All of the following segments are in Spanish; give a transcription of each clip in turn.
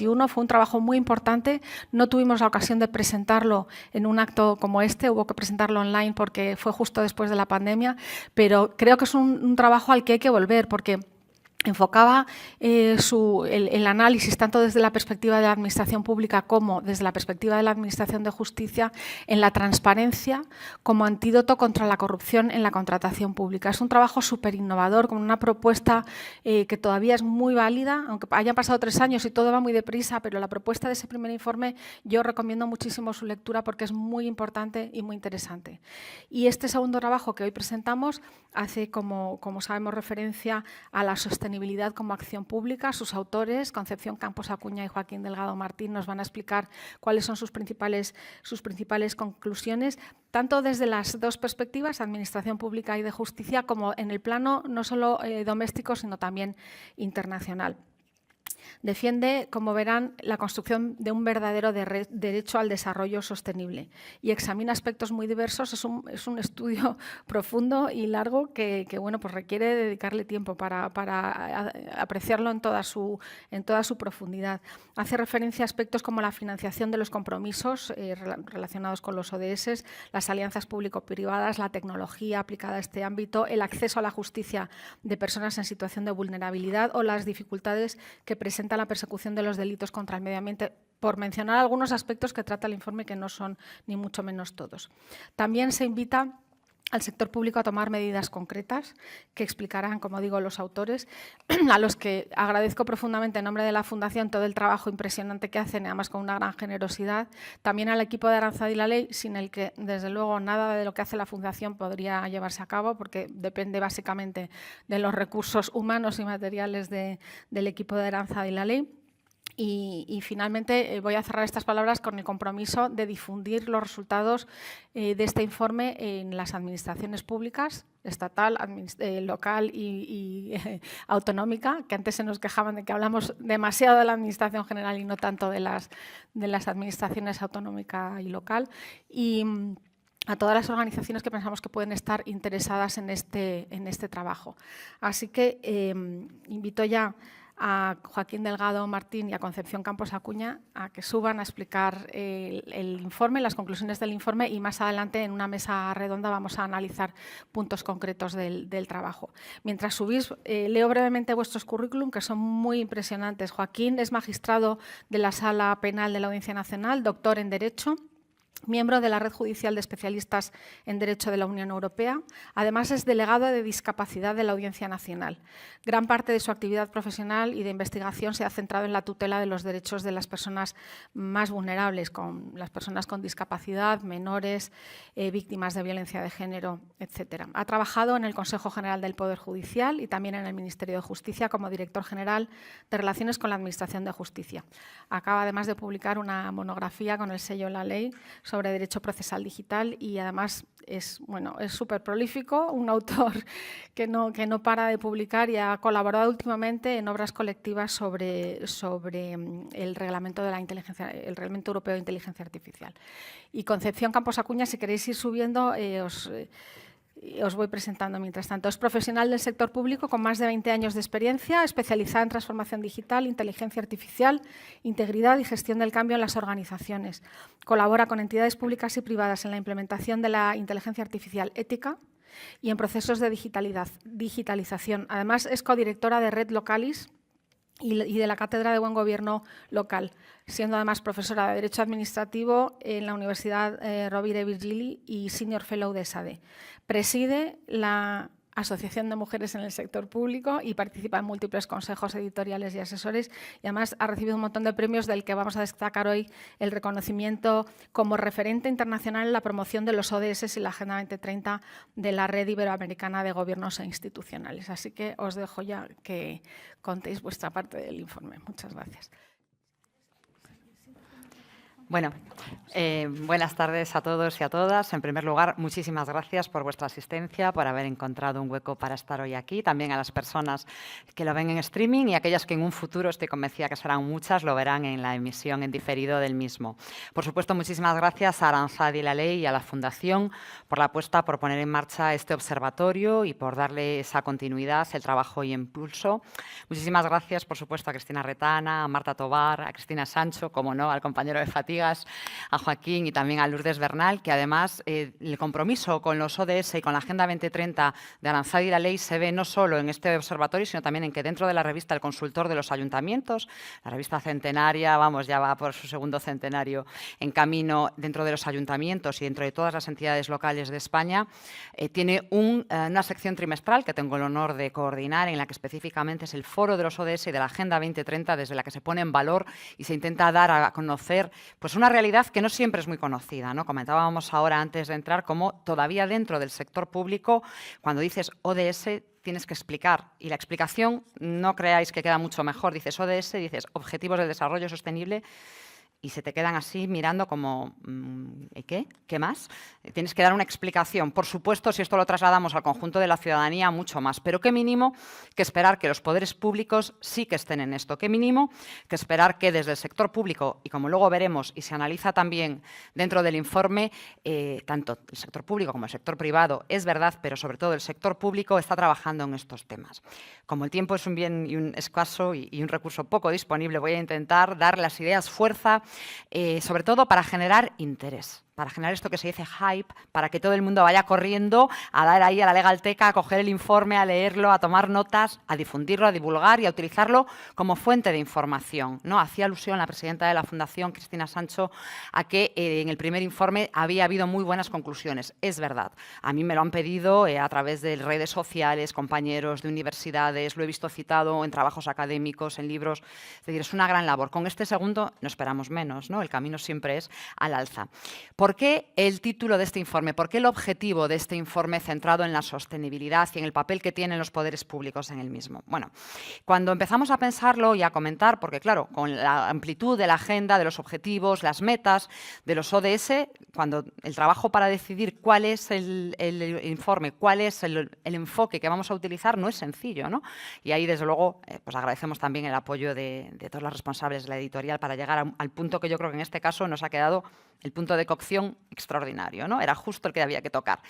2021. Fue un trabajo muy importante. No tuvimos la ocasión de presentarlo en un acto como este, hubo que presentarlo online porque fue justo después de la pandemia, pero creo que es un trabajo al que hay que volver porque enfocaba el análisis tanto desde la perspectiva de la administración pública como desde la perspectiva de la administración de justicia en la transparencia como antídoto contra la corrupción en la contratación pública. Es un trabajo súper innovador, con una propuesta que todavía es muy válida, aunque hayan pasado 3 años y todo va muy deprisa, pero la propuesta de ese primer informe yo recomiendo muchísimo su lectura porque es muy importante y muy interesante. Y este segundo trabajo que hoy presentamos hace, como sabemos, referencia a la sostenibilidad como acción pública. Sus autores, Concepción Campos Acuña y Joaquín Delgado Martín, nos van a explicar cuáles son sus principales conclusiones, tanto desde las dos perspectivas, administración pública y de justicia, como en el plano no solo doméstico, sino también internacional. Defiende, como verán, la construcción de un verdadero derecho al desarrollo sostenible y examina aspectos muy diversos. Es un estudio profundo y largo que bueno, pues requiere dedicarle tiempo para apreciarlo en toda su profundidad. Hace referencia a aspectos como la financiación de los compromisos relacionados con los ODS, las alianzas público-privadas, la tecnología aplicada a este ámbito, el acceso a la justicia de personas en situación de vulnerabilidad o las dificultades que presenta la persecución de los delitos contra el medio ambiente, por mencionar algunos aspectos que trata el informe, que no son ni mucho menos todos. También se invita al sector público a tomar medidas concretas que explicarán, como digo, los autores, a los que agradezco profundamente en nombre de la Fundación todo el trabajo impresionante que hacen, además con una gran generosidad. También al equipo de Aranzadi la Ley, sin el que, desde luego, nada de lo que hace la Fundación podría llevarse a cabo, porque depende básicamente de los recursos humanos y materiales del equipo de Aranzadi la Ley. Y finalmente voy a cerrar estas palabras con el compromiso de difundir los resultados de este informe en las administraciones públicas, estatal, local y autonómica, que antes se nos quejaban de que hablamos demasiado de la administración general y no tanto de las administraciones autonómica y local. Y a todas las organizaciones que pensamos que pueden estar interesadas en este trabajo. Así que invito ya a Joaquín Delgado Martín y a Concepción Campos Acuña a que suban a explicar el informe, las conclusiones del informe, y más adelante en una mesa redonda vamos a analizar puntos concretos del trabajo. Mientras subís, leo brevemente vuestros currículum, que son muy impresionantes. Joaquín es magistrado de la Sala Penal de la Audiencia Nacional, doctor en Derecho, miembro de la Red Judicial de Especialistas en Derecho de la Unión Europea. Además, es delegado de discapacidad de la Audiencia Nacional. Gran parte de su actividad profesional y de investigación se ha centrado en la tutela de los derechos de las personas más vulnerables, con las personas con discapacidad, menores, víctimas de violencia de género, etc. Ha trabajado en el Consejo General del Poder Judicial y también en el Ministerio de Justicia como director general de Relaciones con la Administración de Justicia. Acaba además de publicar una monografía con el sello La Ley sobre Derecho Procesal Digital y además es súper prolífico, un autor que no para de publicar y ha colaborado últimamente en obras colectivas sobre el reglamento el Reglamento Europeo de Inteligencia Artificial. Y Concepción Campos Acuña, si queréis ir subiendo, os voy presentando mientras tanto. Es profesional del sector público con más de 20 años de experiencia, especializada en transformación digital, inteligencia artificial, integridad y gestión del cambio en las organizaciones. Colabora con entidades públicas y privadas en la implementación de la inteligencia artificial ética y en procesos de digitalización. Además, es codirectora de Red Localis y de la Cátedra de Buen Gobierno Local, siendo además profesora de Derecho Administrativo en la Universidad Rovira i Virgili y Senior Fellow de SADE. Preside la Asociación de Mujeres en el Sector Público y participa en múltiples consejos editoriales y asesores, y además ha recibido un montón de premios, del que vamos a destacar hoy el reconocimiento como referente internacional en la promoción de los ODS y la Agenda 2030 de la Red Iberoamericana de Gobiernos e Institucionales. Así que os dejo ya que contéis vuestra parte del informe. Muchas gracias. Bueno, buenas tardes a todos y a todas. En primer lugar, muchísimas gracias por vuestra asistencia, por haber encontrado un hueco para estar hoy aquí. También a las personas que lo ven en streaming y aquellas que en un futuro, estoy convencida que serán muchas, lo verán en la emisión en diferido del mismo. Por supuesto, muchísimas gracias a Aranzadi y la Ley y a la Fundación por la apuesta por poner en marcha este observatorio y por darle esa continuidad, el trabajo y impulso. Muchísimas gracias, por supuesto, a Cristina Retana, a Marta Tobar, a Cristina Sancho, como no, al compañero de Fatiga, a Joaquín y también a Lourdes Bernal, que además el compromiso con los ODS y con la Agenda 2030 de Aranzadi y la Ley se ve no solo en este observatorio, sino también en que dentro de la revista El Consultor de los Ayuntamientos, la revista centenaria, vamos, ya va por su segundo centenario en camino dentro de los ayuntamientos y dentro de todas las entidades locales de España, tiene una sección trimestral que tengo el honor de coordinar, en la que específicamente es el foro de los ODS y de la Agenda 2030, desde la que se pone en valor y se intenta dar a conocer pues una realidad que no siempre es muy conocida, ¿no? Comentábamos ahora antes de entrar cómo todavía dentro del sector público, cuando dices ODS, tienes que explicar. Y la explicación, no creáis que queda mucho mejor. Dices ODS, dices Objetivos de Desarrollo Sostenible, y se te quedan así mirando como, ¿y qué? ¿Qué más? Tienes que dar una explicación. Por supuesto, si esto lo trasladamos al conjunto de la ciudadanía, mucho más. Pero qué mínimo que esperar que los poderes públicos sí que estén en esto. Qué mínimo que esperar que desde el sector público, y como luego veremos y se analiza también dentro del informe, tanto el sector público como el sector privado, es verdad, pero sobre todo el sector público está trabajando en estos temas. Como el tiempo es un bien y un escaso y un recurso poco disponible, voy a intentar dar las ideas fuerza, sobre todo para generar interés. Para generar esto que se dice hype, para que todo el mundo vaya corriendo a dar ahí a la Legalteca, a coger el informe, a leerlo, a tomar notas, a difundirlo, a divulgar y a utilizarlo como fuente de información, ¿no? Hacía alusión la presidenta de la Fundación, Cristina Sancho, a que en el primer informe había habido muy buenas conclusiones. Es verdad. A mí me lo han pedido a través de redes sociales, compañeros de universidades, lo he visto citado en trabajos académicos, en libros. Es decir, es una gran labor. Con este segundo no esperamos menos, ¿no? El camino siempre es al alza. ¿Por qué el título de este informe? ¿Por qué el objetivo de este informe centrado en la sostenibilidad y en el papel que tienen los poderes públicos en el mismo? Bueno, cuando empezamos a pensarlo y a comentar, porque claro, con la amplitud de la agenda, de los objetivos, las metas de los ODS, cuando el trabajo para decidir cuál es el informe, cuál es el enfoque que vamos a utilizar, no es sencillo, ¿no? Y ahí, desde luego, pues agradecemos también el apoyo de todos los responsables de la editorial para llegar al punto que yo creo que en este caso nos ha quedado el punto de cocción extraordinario, ¿no? Era justo el que había que tocar.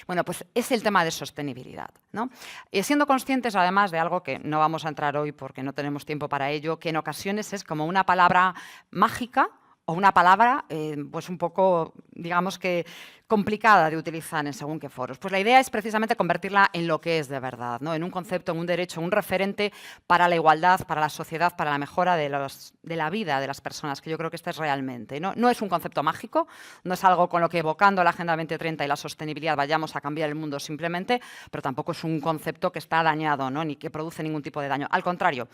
Bueno, pues es el tema de sostenibilidad, ¿no? Y siendo conscientes, además, de algo que no vamos a entrar hoy porque no tenemos tiempo para ello, que en ocasiones es como una palabra mágica o una palabra, pues un poco, digamos que complicada de utilizar en según qué foros. Pues la idea es precisamente convertirla en lo que es de verdad, ¿no? En un concepto, en un derecho, un referente para la igualdad, para la sociedad, para la mejora de la vida de las personas, que yo creo que este es realmente, ¿no? No es un concepto mágico, no es algo con lo que evocando la Agenda 2030 y la sostenibilidad vayamos a cambiar el mundo simplemente, pero tampoco es un concepto que está dañado, ¿no? Ni que produce ningún tipo de daño. Al contrario,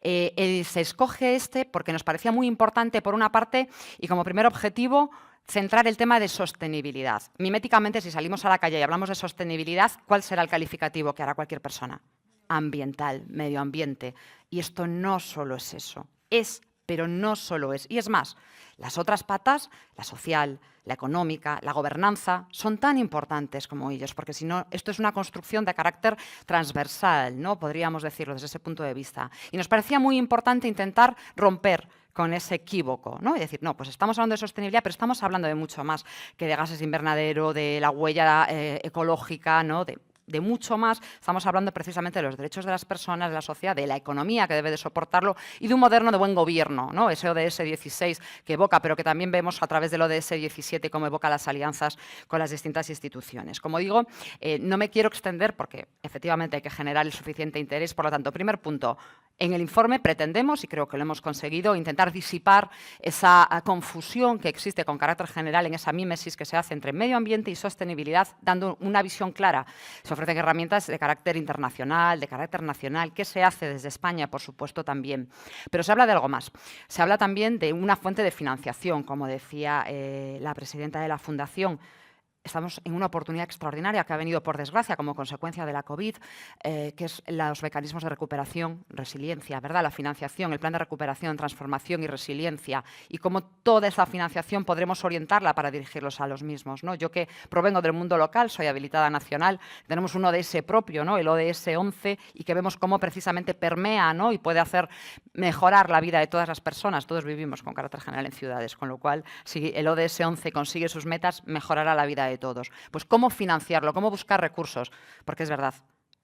se escoge este porque nos parecía muy importante, por una parte, y como primer objetivo, centrar el tema de sostenibilidad. Miméticamente, si salimos a la calle y hablamos de sostenibilidad, ¿cuál será el calificativo que hará cualquier persona? Ambiental, medio ambiente. Y esto no solo es eso. Es, pero no solo es. Y es más, las otras patas, la social, la económica, la gobernanza, son tan importantes como ellos, porque si no, esto es una construcción de carácter transversal, ¿no? Podríamos decirlo desde ese punto de vista. Y nos parecía muy importante intentar romper con ese equívoco, ¿no? Y decir, no, pues estamos hablando de sostenibilidad, pero estamos hablando de mucho más que de gases de invernadero, de la huella ecológica, ¿no? De mucho más. Estamos hablando precisamente de los derechos de las personas, de la sociedad, de la economía que debe de soportarlo y de un moderno de buen gobierno, ¿no? Ese ODS 16 que evoca, pero que también vemos a través del ODS 17 cómo evoca las alianzas con las distintas instituciones. Como digo, no me quiero extender porque efectivamente hay que generar el suficiente interés. Por lo tanto, primer punto, en el informe pretendemos, y creo que lo hemos conseguido, intentar disipar esa confusión que existe con carácter general en esa mímesis que se hace entre medio ambiente y sostenibilidad, dando una visión clara. Se ofrecen herramientas de carácter internacional, de carácter nacional, que se hace desde España, por supuesto, también. Pero se habla de algo más. Se habla también de una fuente de financiación, como decía la presidenta de la Fundación. estamos en una oportunidad extraordinaria que ha venido, por desgracia, como consecuencia de la COVID, que es los mecanismos de recuperación, resiliencia, ¿verdad? La financiación, el plan de recuperación, transformación y resiliencia, y cómo toda esa financiación podremos orientarla para dirigirlos a los mismos, ¿no? Yo que provengo del mundo local, soy habilitada nacional, tenemos un ODS propio, ¿no? El ODS 11, y que vemos cómo precisamente permea, ¿no? Y puede hacer mejorar la vida de todas las personas. Todos vivimos con carácter general en ciudades, con lo cual, si el ODS 11 consigue sus metas, mejorará la vida de todos. Pues cómo financiarlo, cómo buscar recursos, porque es verdad,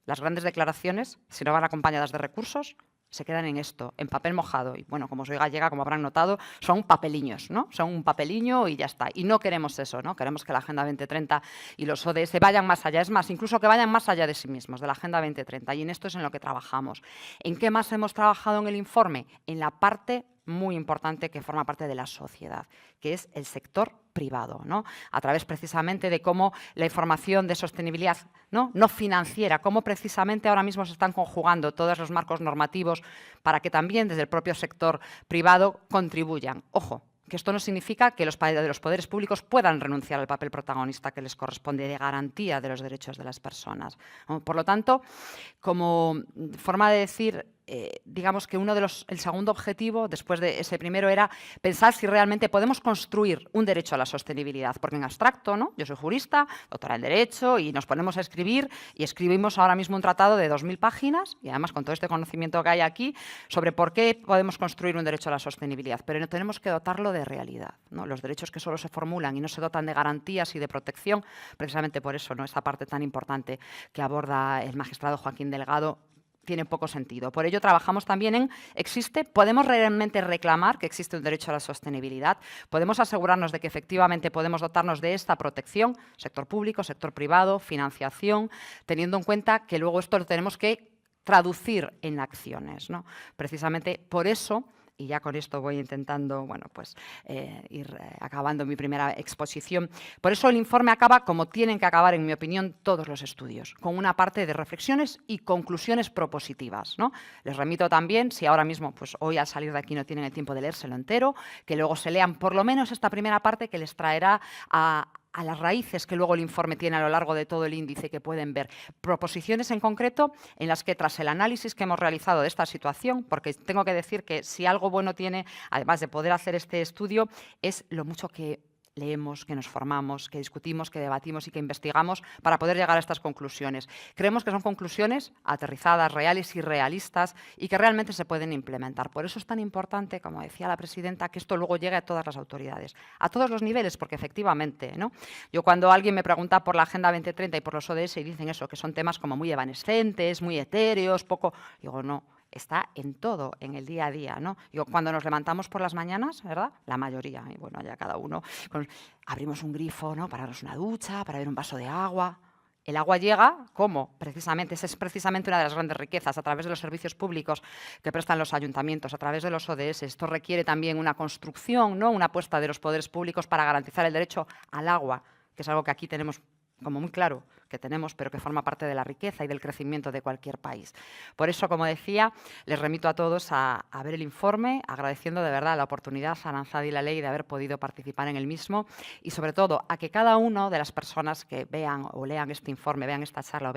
las grandes declaraciones, si no van acompañadas de recursos, se quedan en esto, en papel mojado. Y bueno, como soy gallega, como habrán notado, son papeliños, ¿no? Son un papeliño y ya está. Y no queremos eso, ¿no? Queremos que la Agenda 2030 y los ODS vayan más allá. Es más, incluso que vayan más allá de sí mismos, de la Agenda 2030. Y en esto es en lo que trabajamos. ¿En qué más hemos trabajado en el informe? En la parte muy importante que forma parte de la sociedad, que es el sector privado, ¿no? A través precisamente de cómo la información de sostenibilidad no financiera, cómo precisamente ahora mismo se están conjugando todos los marcos normativos para que también desde el propio sector privado contribuyan. Ojo, que esto no significa que los poderes públicos puedan renunciar al papel protagonista que les corresponde de garantía de los derechos de las personas, ¿no? Por lo tanto, como forma de decir, digamos que el segundo objetivo, después de ese primero, era pensar si realmente podemos construir un derecho a la sostenibilidad, porque en abstracto, ¿no? Yo soy jurista, doctora en Derecho, y nos ponemos a escribir, y escribimos ahora mismo un tratado de 2000 páginas, y además con todo este conocimiento que hay aquí, sobre por qué podemos construir un derecho a la sostenibilidad, pero no tenemos que dotarlo de realidad, ¿no? Los derechos que solo se formulan y no se dotan de garantías y de protección, precisamente por eso, ¿no? Esta parte tan importante que aborda el magistrado Joaquín Delgado, tiene poco sentido. Por ello, trabajamos también en, ¿podemos realmente reclamar que existe un derecho a la sostenibilidad? ¿Podemos asegurarnos de que efectivamente podemos dotarnos de esta protección? Sector público, sector privado, financiación, teniendo en cuenta que luego esto lo tenemos que traducir en acciones, ¿no? Precisamente por eso, y ya con esto voy intentando, bueno, pues, ir acabando mi primera exposición. Por eso el informe acaba como tienen que acabar, en mi opinión, todos los estudios, con una parte de reflexiones y conclusiones propositivas, ¿no? Les remito también, si ahora mismo, pues hoy al salir de aquí no tienen el tiempo de leérselo entero, que luego se lean por lo menos esta primera parte que les traerá a las raíces que luego el informe tiene a lo largo de todo el índice, que pueden ver. Proposiciones en concreto en las que, tras el análisis que hemos realizado de esta situación, porque tengo que decir que si algo bueno tiene, además de poder hacer este estudio, es lo mucho que leemos, que nos formamos, que discutimos, que debatimos y que investigamos para poder llegar a estas conclusiones. Creemos que son conclusiones aterrizadas, reales y realistas, y que realmente se pueden implementar. Por eso es tan importante, como decía la presidenta, que esto luego llegue a todas las autoridades, a todos los niveles, porque efectivamente, ¿no? Yo cuando alguien me pregunta por la Agenda 2030 y por los ODS y dicen eso, que son temas como muy evanescentes, muy etéreos, poco, digo, no. Está en todo, en el día a día, ¿no? Cuando nos levantamos por las mañanas, ¿verdad? La mayoría, y bueno, ya cada uno, abrimos un grifo, ¿no? Para darnos una ducha, para beber un vaso de agua. El agua llega, ¿cómo? Precisamente, esa es precisamente una de las grandes riquezas, a través de los servicios públicos que prestan los ayuntamientos, a través de los ODS. Esto requiere también una construcción, ¿no? Una apuesta de los poderes públicos para garantizar el derecho al agua, que es algo que aquí tenemos como muy claro que tenemos, pero que forma parte de la riqueza y del crecimiento de cualquier país. Por eso, como decía, les remito a todos a ver el informe, agradeciendo de verdad la oportunidad a Aranzadi y la ley de haber podido participar en el mismo, y sobre todo a que cada una de las personas que vean o lean este informe, vean esta charla o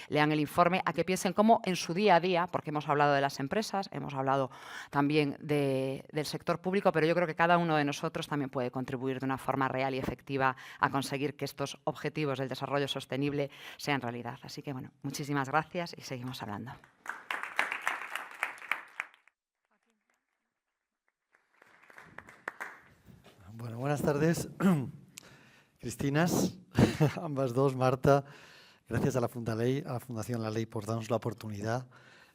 lean el informe, a que piensen cómo en su día a día, porque hemos hablado de las empresas, hemos hablado también del sector público, pero yo creo que cada uno de nosotros también puede contribuir de una forma real y efectiva a conseguir que estos objetivos del desarrollo sostenible sean realidad. Así que, bueno, muchísimas gracias y seguimos hablando. Bueno, buenas tardes, Cristinas, ambas dos, Marta. Gracias a la Fundación La Ley por darnos la oportunidad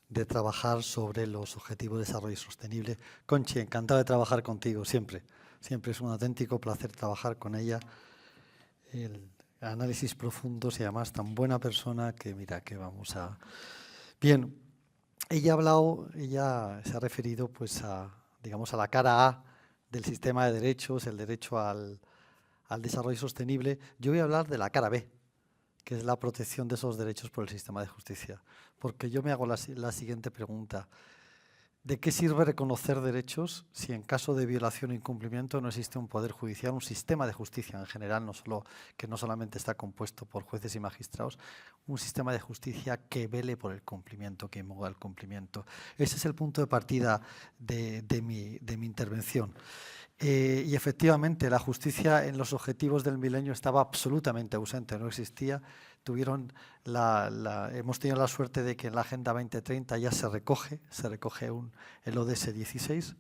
de trabajar sobre los Objetivos de Desarrollo Sostenible. Conchi, encantado de trabajar contigo, siempre. Siempre es un auténtico placer trabajar con ella. El análisis profundos y además tan buena persona que mira que vamos a... Bien, ella se ha referido pues digamos a la cara A del sistema de derechos, el derecho al desarrollo sostenible. Yo voy a hablar de la cara B, que es la protección de esos derechos por el sistema de justicia. Porque yo me hago la siguiente pregunta. ¿De qué sirve reconocer derechos si en caso de violación o incumplimiento no existe un poder judicial, un sistema de justicia en general, que no solamente está compuesto por jueces y magistrados, un sistema de justicia que vele por el cumplimiento, que mueva el cumplimiento? Ese es el punto de partida de mi intervención. Y efectivamente la justicia en los objetivos del milenio estaba absolutamente ausente, no existía. Hemos tenido la suerte de que en la Agenda 2030 ya se recoge el ODS 16,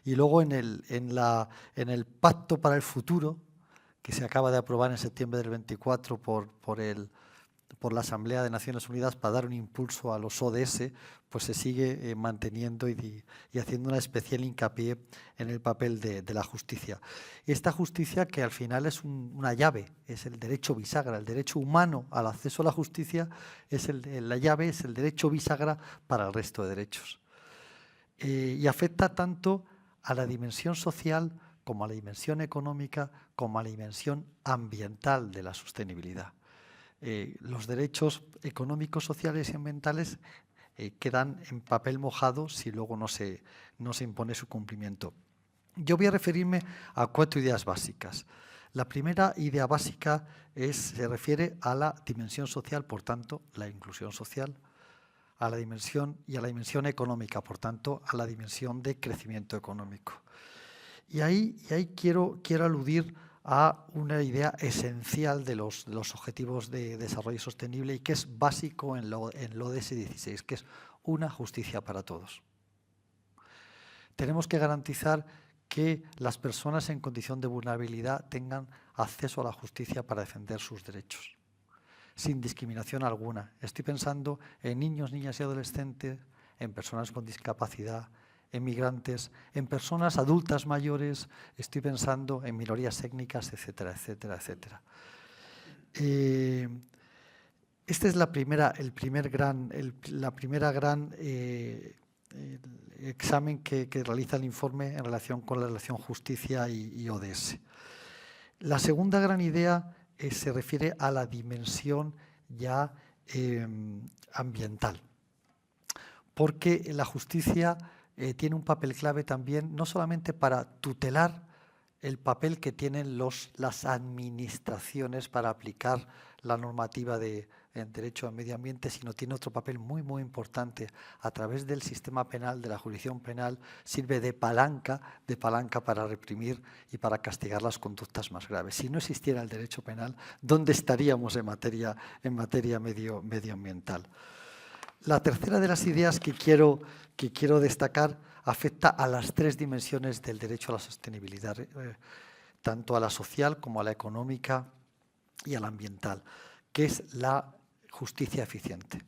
y luego en el Pacto para el Futuro, que se acaba de aprobar en septiembre del 24 por la Asamblea de Naciones Unidas para dar un impulso a los ODS, pues se sigue manteniendo y haciendo una especial hincapié en el papel de la justicia. Esta justicia, que al final es una llave, es el derecho bisagra, el derecho humano al acceso a la justicia, la llave es el derecho bisagra para el resto de derechos. Y afecta tanto a la dimensión social como a la dimensión económica, como a la dimensión ambiental de la sostenibilidad. Los derechos económicos, sociales y ambientales quedan en papel mojado si luego no se impone su cumplimiento. Yo voy a referirme a 4 ideas básicas. La primera idea básica se refiere a la dimensión social, por tanto, la inclusión social, a la dimensión económica, por tanto, a la dimensión de crecimiento económico. Y ahí quiero aludir a una idea esencial de los objetivos de desarrollo sostenible y que es básico en el ODS 16, que es una justicia para todos. Tenemos que garantizar que las personas en condición de vulnerabilidad tengan acceso a la justicia para defender sus derechos, sin discriminación alguna. Estoy pensando en niños, niñas y adolescentes, en personas con discapacidad, en migrantes, en personas adultas mayores, estoy pensando en minorías étnicas, etcétera, etcétera, etcétera. Este es el primer gran examen que realiza el informe en relación con la relación justicia y ODS. La segunda gran idea se refiere a la dimensión ya ambiental, porque la justicia tiene un papel clave también, no solamente para tutelar el papel que tienen las administraciones para aplicar la normativa en derecho al medio ambiente, sino tiene otro papel muy, muy importante. A través del sistema penal, de la jurisdicción penal, sirve de palanca para reprimir y para castigar las conductas más graves. Si no existiera el derecho penal, ¿dónde estaríamos en materia medioambiental? La tercera de las ideas que quiero destacar afecta a las 3 dimensiones del derecho a la sostenibilidad, tanto a la social como a la económica y a la ambiental, que es la justicia eficiente.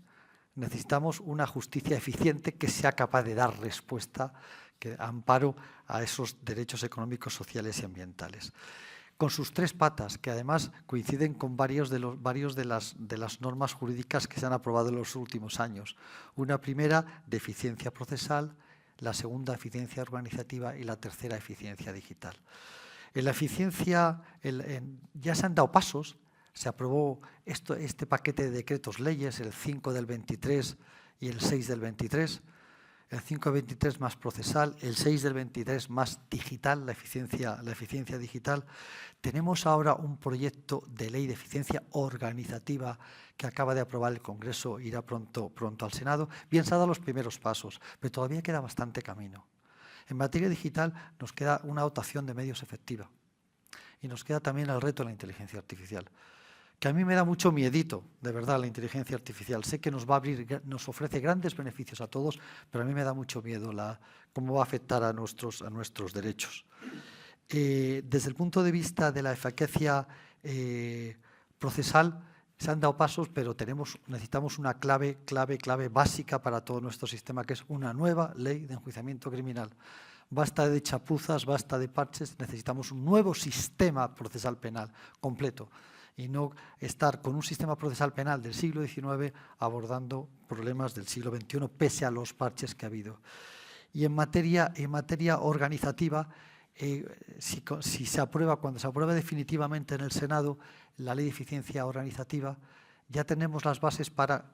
Necesitamos una justicia eficiente que sea capaz de dar respuesta, que amparo a esos derechos económicos, sociales y ambientales, con sus 3 patas, que además coinciden con varios de las normas jurídicas que se han aprobado en los últimos años. Una primera, de eficiencia procesal, la segunda, eficiencia organizativa, y la tercera, eficiencia digital. En la eficiencia ya se han dado pasos. Se aprobó este paquete de decretos leyes, el 5 del 23 y el 6 del 23. El 5 del 23 más procesal, el 6 del 23 más digital, la eficiencia digital. Tenemos ahora un proyecto de ley de eficiencia organizativa que acaba de aprobar el Congreso, irá pronto al Senado. Bien, se han dado los primeros pasos, pero todavía queda bastante camino. En materia digital nos queda una dotación de medios efectiva y nos queda también el reto de la inteligencia artificial, que a mí me da mucho miedito, de verdad, la inteligencia artificial. Sé que nos ofrece grandes beneficios a todos, pero a mí me da mucho miedo cómo va a afectar a nuestros derechos. Desde el punto de vista de la eficacia procesal, se han dado pasos, pero necesitamos una clave básica para todo nuestro sistema, que es una nueva ley de enjuiciamiento criminal. Basta de chapuzas, basta de parches, necesitamos un nuevo sistema procesal penal completo, y no estar con un sistema procesal penal del siglo XIX abordando problemas del siglo XXI, pese a los parches que ha habido. Y en materia organizativa, cuando se aprueba definitivamente en el Senado la Ley de Eficiencia Organizativa, ya tenemos las bases para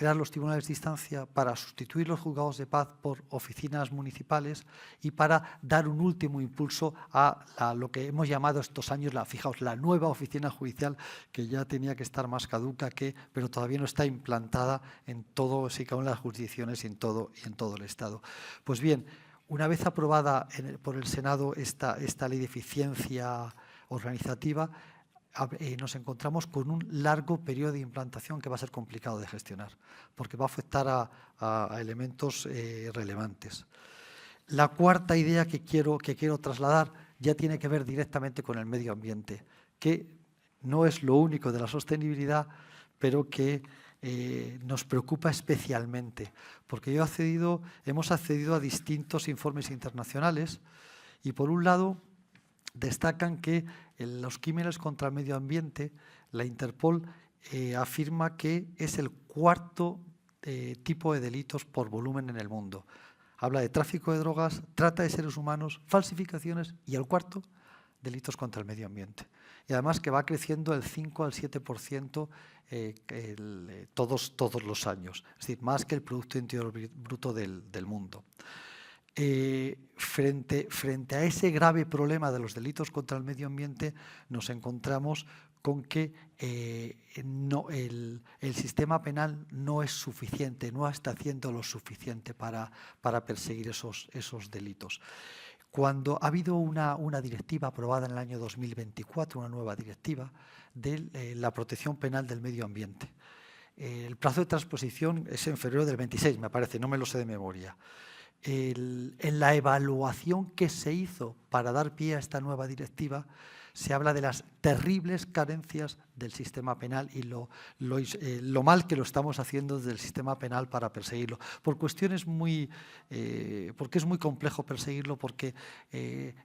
crear los tribunales de instancia, para sustituir los juzgados de paz por oficinas municipales y para dar un último impulso a lo que hemos llamado estos años, fijaos, la nueva oficina judicial, que ya tenía que estar más caduca, pero todavía no está implantada en todo, sí, en las jurisdicciones y en todo el Estado. Pues bien, una vez aprobada por el Senado esta ley de eficiencia organizativa, nos encontramos con un largo periodo de implantación que va a ser complicado de gestionar, porque va a afectar a elementos relevantes. La cuarta idea que quiero trasladar ya tiene que ver directamente con el medio ambiente, que no es lo único de la sostenibilidad, pero que nos preocupa especialmente, porque hemos accedido a distintos informes internacionales y, por un lado, destacan que en los crímenes contra el medio ambiente, la Interpol afirma que es el cuarto tipo de delitos por volumen en el mundo. Habla de tráfico de drogas, trata de seres humanos, falsificaciones y el cuarto, delitos contra el medio ambiente. Y además que va creciendo el 5 al 7% todos los años, es decir, más que el Producto Interior Bruto del mundo. Frente a ese grave problema de los delitos contra el medio ambiente, nos encontramos con que el sistema penal no es suficiente, no está haciendo lo suficiente para perseguir esos delitos. Cuando ha habido una directiva aprobada en el año 2024, una nueva directiva de la protección penal del medio ambiente. El plazo de transposición es en febrero del 26, me parece, no me lo sé de memoria. En la evaluación que se hizo para dar pie a esta nueva directiva, se habla de las terribles carencias del sistema penal y lo mal que lo estamos haciendo desde el sistema penal para perseguirlo. Por cuestiones porque es muy complejo perseguirlo, porque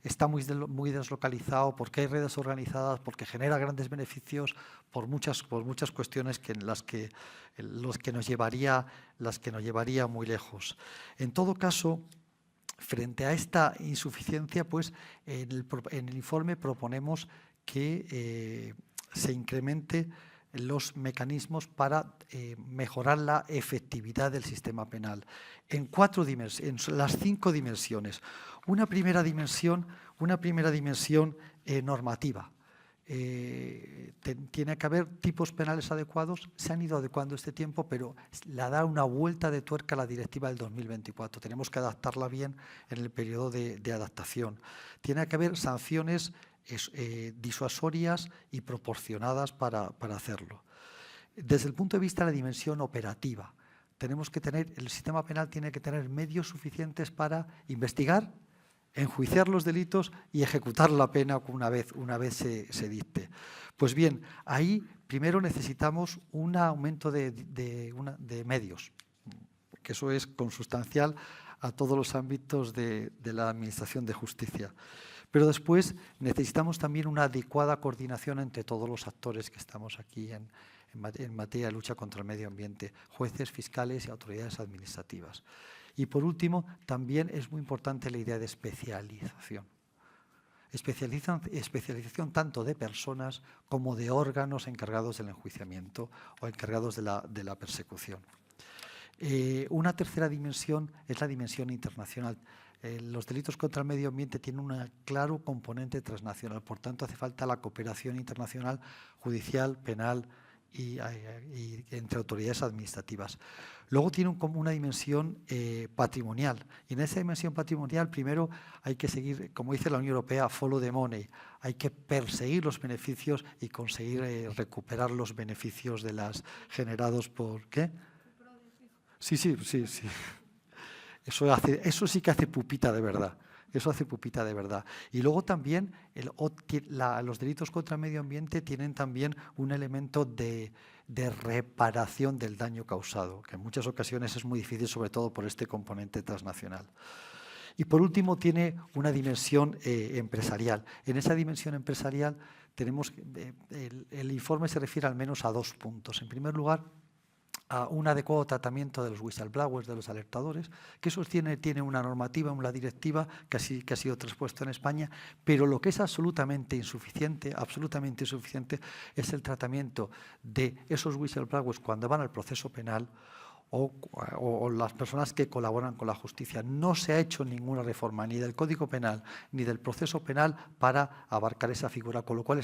está muy deslocalizado, porque hay redes organizadas, porque genera grandes beneficios, por muchas cuestiones las que nos llevaría muy lejos. En todo caso, frente a esta insuficiencia, pues en el informe proponemos que se incremente los mecanismos para mejorar la efectividad del sistema penal en las 5 dimensiones. Una primera dimensión normativa. Tiene que haber tipos penales adecuados, se han ido adecuando este tiempo, pero la da una vuelta de tuerca a la directiva del 2024. Tenemos que adaptarla bien en el periodo de adaptación. Tiene que haber sanciones disuasorias y proporcionadas para hacerlo. Desde el punto de vista de la dimensión operativa, el sistema penal tiene que tener medios suficientes para investigar, enjuiciar los delitos y ejecutar la pena una vez se dicte. Pues bien, ahí primero necesitamos un aumento de medios, que eso es consustancial a todos los ámbitos de la Administración de Justicia. Pero después necesitamos también una adecuada coordinación entre todos los actores que estamos aquí en materia de lucha contra el medio ambiente, jueces, fiscales y autoridades administrativas. Y por último, también es muy importante la idea de especialización. Especialización tanto de personas como de órganos encargados del enjuiciamiento o encargados de la persecución. Una tercera dimensión es la dimensión internacional. Los delitos contra el medio ambiente tienen un claro componente transnacional, por tanto hace falta la cooperación internacional, judicial, penal y entre autoridades administrativas. Luego tiene una dimensión patrimonial, y en esa dimensión patrimonial primero hay que seguir, como dice la Unión Europea, follow the money. Hay que perseguir los beneficios y conseguir recuperar los beneficios generados por... ¿Qué? Sí. Eso sí que hace pupita de verdad. Eso hace pupita de verdad. Y luego también los delitos contra el medio ambiente tienen también un elemento de reparación del daño causado, que en muchas ocasiones es muy difícil, sobre todo por este componente transnacional. Y por último tiene una dimensión empresarial. En esa dimensión empresarial el informe se refiere al menos a 2 puntos. En primer lugar, a un adecuado tratamiento de los whistleblowers, de los alertadores, que eso tiene una normativa, una directiva que ha sido traspuesta en España, pero lo que es absolutamente insuficiente es el tratamiento de esos whistleblowers cuando van al proceso penal o las personas que colaboran con la justicia. No se ha hecho ninguna reforma ni del Código Penal ni del proceso penal para abarcar esa figura, con lo cual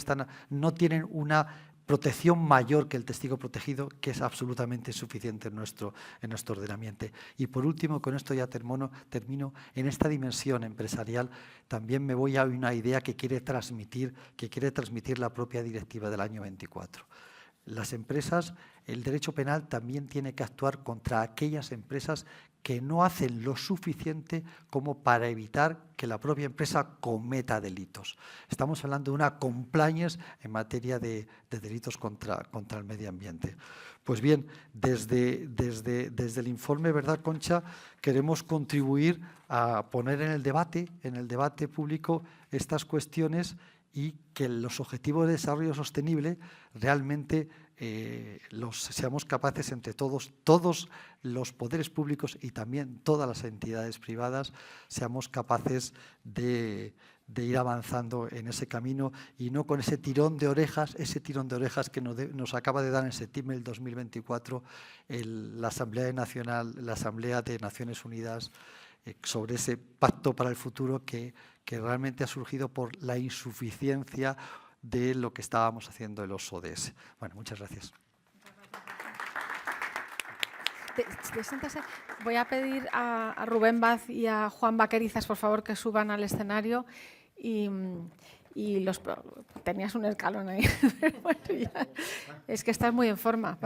no tienen una protección mayor que el testigo protegido, que es absolutamente insuficiente en nuestro ordenamiento. Y por último, con esto ya termino, en esta dimensión empresarial también me voy a una idea que quiere transmitir la propia directiva del año 24. Las empresas, el derecho penal también tiene que actuar contra aquellas empresas que no hacen lo suficiente como para evitar que la propia empresa cometa delitos. Estamos hablando de una compliance en materia de delitos contra el medio ambiente. Pues bien, desde el informe, ¿verdad, Concha?, queremos contribuir a poner en el debate público estas cuestiones y que los objetivos de desarrollo sostenible realmente seamos capaces entre todos los poderes públicos y también todas las entidades privadas, seamos capaces de ir avanzando en ese camino y no con ese tirón de orejas que nos acaba de dar en septiembre del 2024 la Asamblea de Naciones Unidas sobre ese pacto para el futuro que realmente ha surgido por la insuficiencia de lo que estábamos haciendo en los ODS. Bueno, muchas gracias. Voy a pedir a Rubén Vaz y a Juan Vaquerizas, por favor, que suban al escenario y tenías un escalón ahí. Bueno, ya, es que estás muy en forma.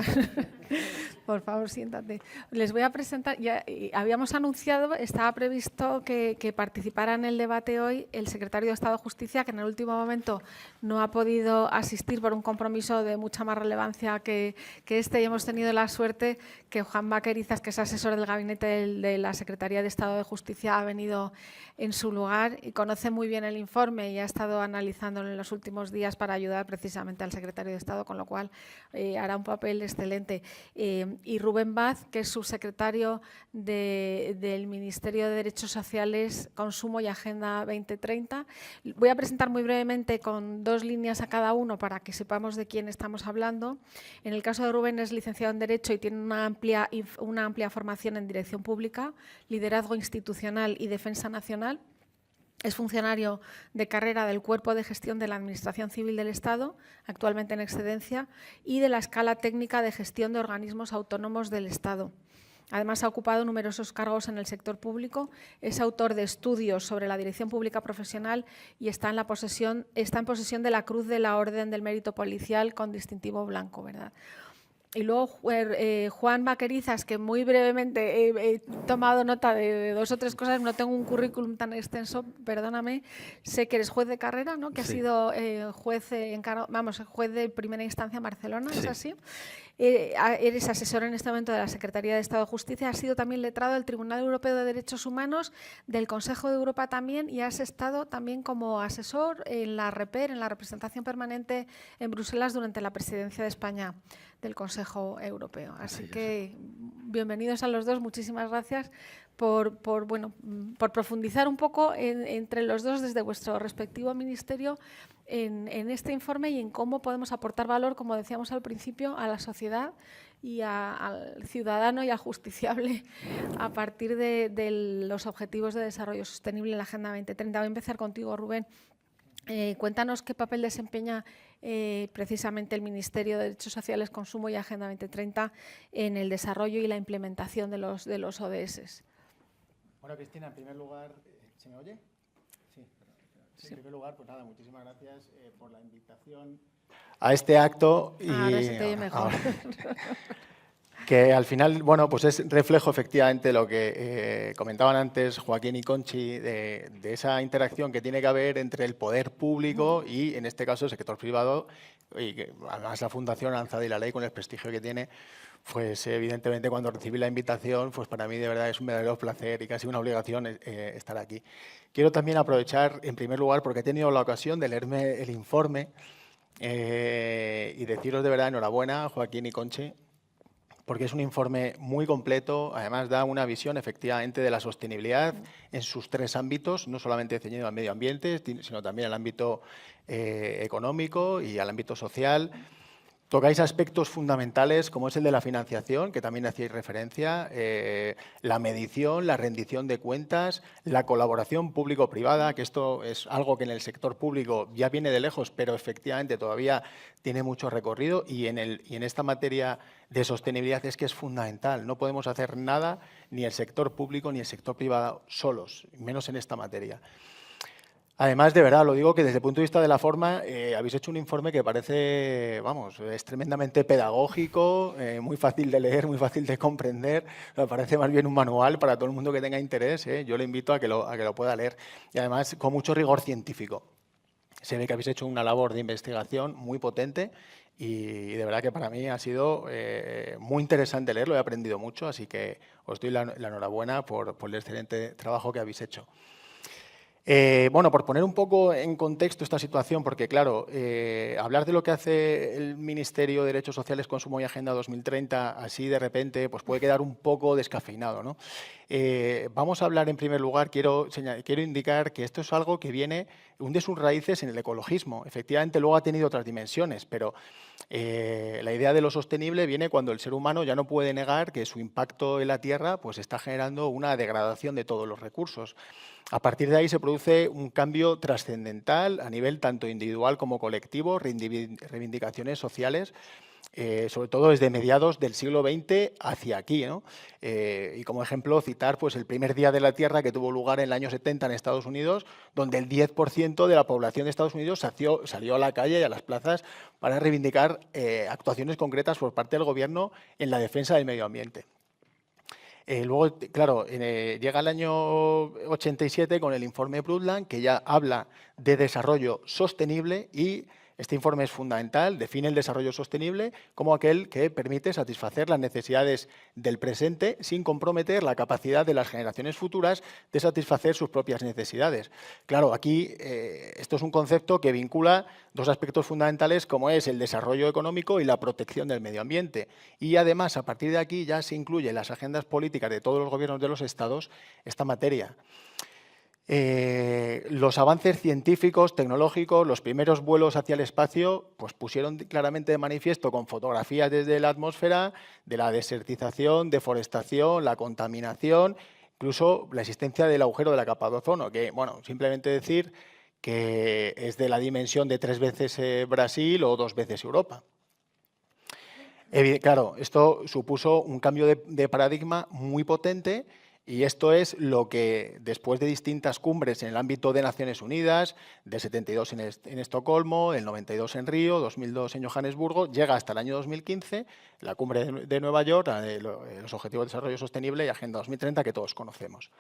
Por favor, siéntate. Les voy a presentar, ya habíamos anunciado, estaba previsto que participara en el debate hoy el secretario de Estado de Justicia, que en el último momento no ha podido asistir por un compromiso de mucha más relevancia que este, y hemos tenido la suerte que Juan Vaquerizas, que es asesor del gabinete de la Secretaría de Estado de Justicia, ha venido en su lugar y conoce muy bien el informe y ha estado analizándolo en los últimos días para ayudar precisamente al secretario de Estado, con lo cual hará un papel excelente. Y Rubén Vaz, que es subsecretario del Ministerio de Derechos Sociales, Consumo y Agenda 2030. Voy a presentar muy brevemente con 2 líneas a cada uno para que sepamos de quién estamos hablando. En el caso de Rubén, es licenciado en Derecho y tiene una amplia formación en Dirección Pública, Liderazgo Institucional y Defensa Nacional. Es funcionario de carrera del Cuerpo de Gestión de la Administración Civil del Estado, actualmente en excedencia, y de la Escala Técnica de Gestión de Organismos Autónomos del Estado. Además, ha ocupado numerosos cargos en el sector público, es autor de estudios sobre la dirección pública profesional y está en posesión de la Cruz de la Orden del Mérito Policial con distintivo blanco, ¿verdad? Y luego Juan Vaquerizas, que muy brevemente he tomado nota de 2 o 3 cosas, no tengo un currículum tan extenso, perdóname. Sé que eres juez de carrera, ¿no? Que has sido juez de primera instancia en Barcelona, ¿es así? Eres asesor en este momento de la Secretaría de Estado de Justicia, has sido también letrado del Tribunal Europeo de Derechos Humanos, del Consejo de Europa también, y has estado también como asesor en la REPER, en la representación permanente en Bruselas durante la presidencia de España del Consejo Europeo. Así que bienvenidos a los dos, muchísimas gracias por profundizar un poco entre los dos desde vuestro respectivo ministerio en este informe y en cómo podemos aportar valor, como decíamos al principio, a la sociedad y al ciudadano y al justiciable a partir de los objetivos de desarrollo sostenible en la Agenda 2030. Voy a empezar contigo, Rubén. Cuéntanos qué papel desempeña precisamente el Ministerio de Derechos Sociales, Consumo y Agenda 2030 en el desarrollo y la implementación de los ODS. Bueno, Cristina, en primer lugar, ¿se me oye? Sí. En primer lugar, pues nada, muchísimas gracias por la invitación a este acto. Ahora se te oye mejor. Que al final, bueno, pues es reflejo efectivamente lo que comentaban antes Joaquín y Conchi, de esa interacción que tiene que haber entre el poder público y, en este caso, el sector privado, y que además la Fundación Aranzadi y la Ley, con el prestigio que tiene, pues evidentemente cuando recibí la invitación, pues para mí de verdad es un verdadero placer y casi una obligación estar aquí. Quiero también aprovechar, en primer lugar, porque he tenido la ocasión de leerme el informe y deciros de verdad enhorabuena, Joaquín y Conchi, porque es un informe muy completo, además da una visión efectivamente de la sostenibilidad en sus 3 ámbitos, no solamente ceñido al medio ambiente, sino también al ámbito económico y al ámbito social. Tocáis aspectos fundamentales como es el de la financiación, que también hacíais referencia, la medición, la rendición de cuentas, la colaboración público-privada, que esto es algo que en el sector público ya viene de lejos, pero efectivamente todavía tiene mucho recorrido y en esta materia de sostenibilidad es que es fundamental. No podemos hacer nada, ni el sector público ni el sector privado solos, menos en esta materia. Además, de verdad, lo digo que desde el punto de vista de la forma, habéis hecho un informe que parece, vamos, es tremendamente pedagógico, muy fácil de leer, muy fácil de comprender. Me parece más bien un manual para todo el mundo que tenga interés. Yo le invito a que lo pueda leer. Y además, con mucho rigor científico. Se ve que habéis hecho una labor de investigación muy potente y de verdad que para mí ha sido muy interesante leerlo, he aprendido mucho, así que os doy la enhorabuena por el excelente trabajo que habéis hecho. Bueno, por poner un poco en contexto esta situación, porque claro, hablar de lo que hace el Ministerio de Derechos Sociales, Consumo y Agenda 2030, así de repente, pues puede quedar un poco descafeinado, ¿no? Vamos a hablar en primer lugar, quiero indicar que esto es algo que hunde sus raíces en el ecologismo. Efectivamente, luego ha tenido otras dimensiones, pero la idea de lo sostenible viene cuando el ser humano ya no puede negar que su impacto en la Tierra pues está generando una degradación de todos los recursos. A partir de ahí se produce un cambio trascendental a nivel tanto individual como colectivo, reivindicaciones sociales, sobre todo desde mediados del siglo XX hacia aquí, ¿no? Y como ejemplo citar pues, el primer Día de la Tierra que tuvo lugar en el año 70 en Estados Unidos, donde el 10% de la población de Estados Unidos salió a la calle y a las plazas para reivindicar actuaciones concretas por parte del gobierno en la defensa del medio ambiente. Luego, claro, llega el año 87 con el informe Brundtland, que ya habla de desarrollo sostenible y este informe es fundamental, define el desarrollo sostenible como aquel que permite satisfacer las necesidades del presente sin comprometer la capacidad de las generaciones futuras de satisfacer sus propias necesidades. Claro, aquí esto es un concepto que vincula 2 aspectos fundamentales como es el desarrollo económico y la protección del medio ambiente. Y además, a partir de aquí ya se incluye en las agendas políticas de todos los gobiernos de los estados esta materia. Los avances científicos, tecnológicos, los primeros vuelos hacia el espacio, pues pusieron claramente de manifiesto con fotografías desde la atmósfera de la desertización, deforestación, la contaminación, incluso la existencia del agujero de la capa de ozono, que, bueno, simplemente decir que es de la dimensión de 3 veces Brasil o 2 veces Europa. Claro, esto supuso un cambio de paradigma muy potente. Y esto es lo que, después de distintas cumbres en el ámbito de Naciones Unidas, del 72 en Estocolmo, el 92 en Río, 2002 en Johannesburgo, llega hasta el año 2015, la cumbre de Nueva York, los Objetivos de Desarrollo Sostenible y Agenda 2030, que todos conocemos.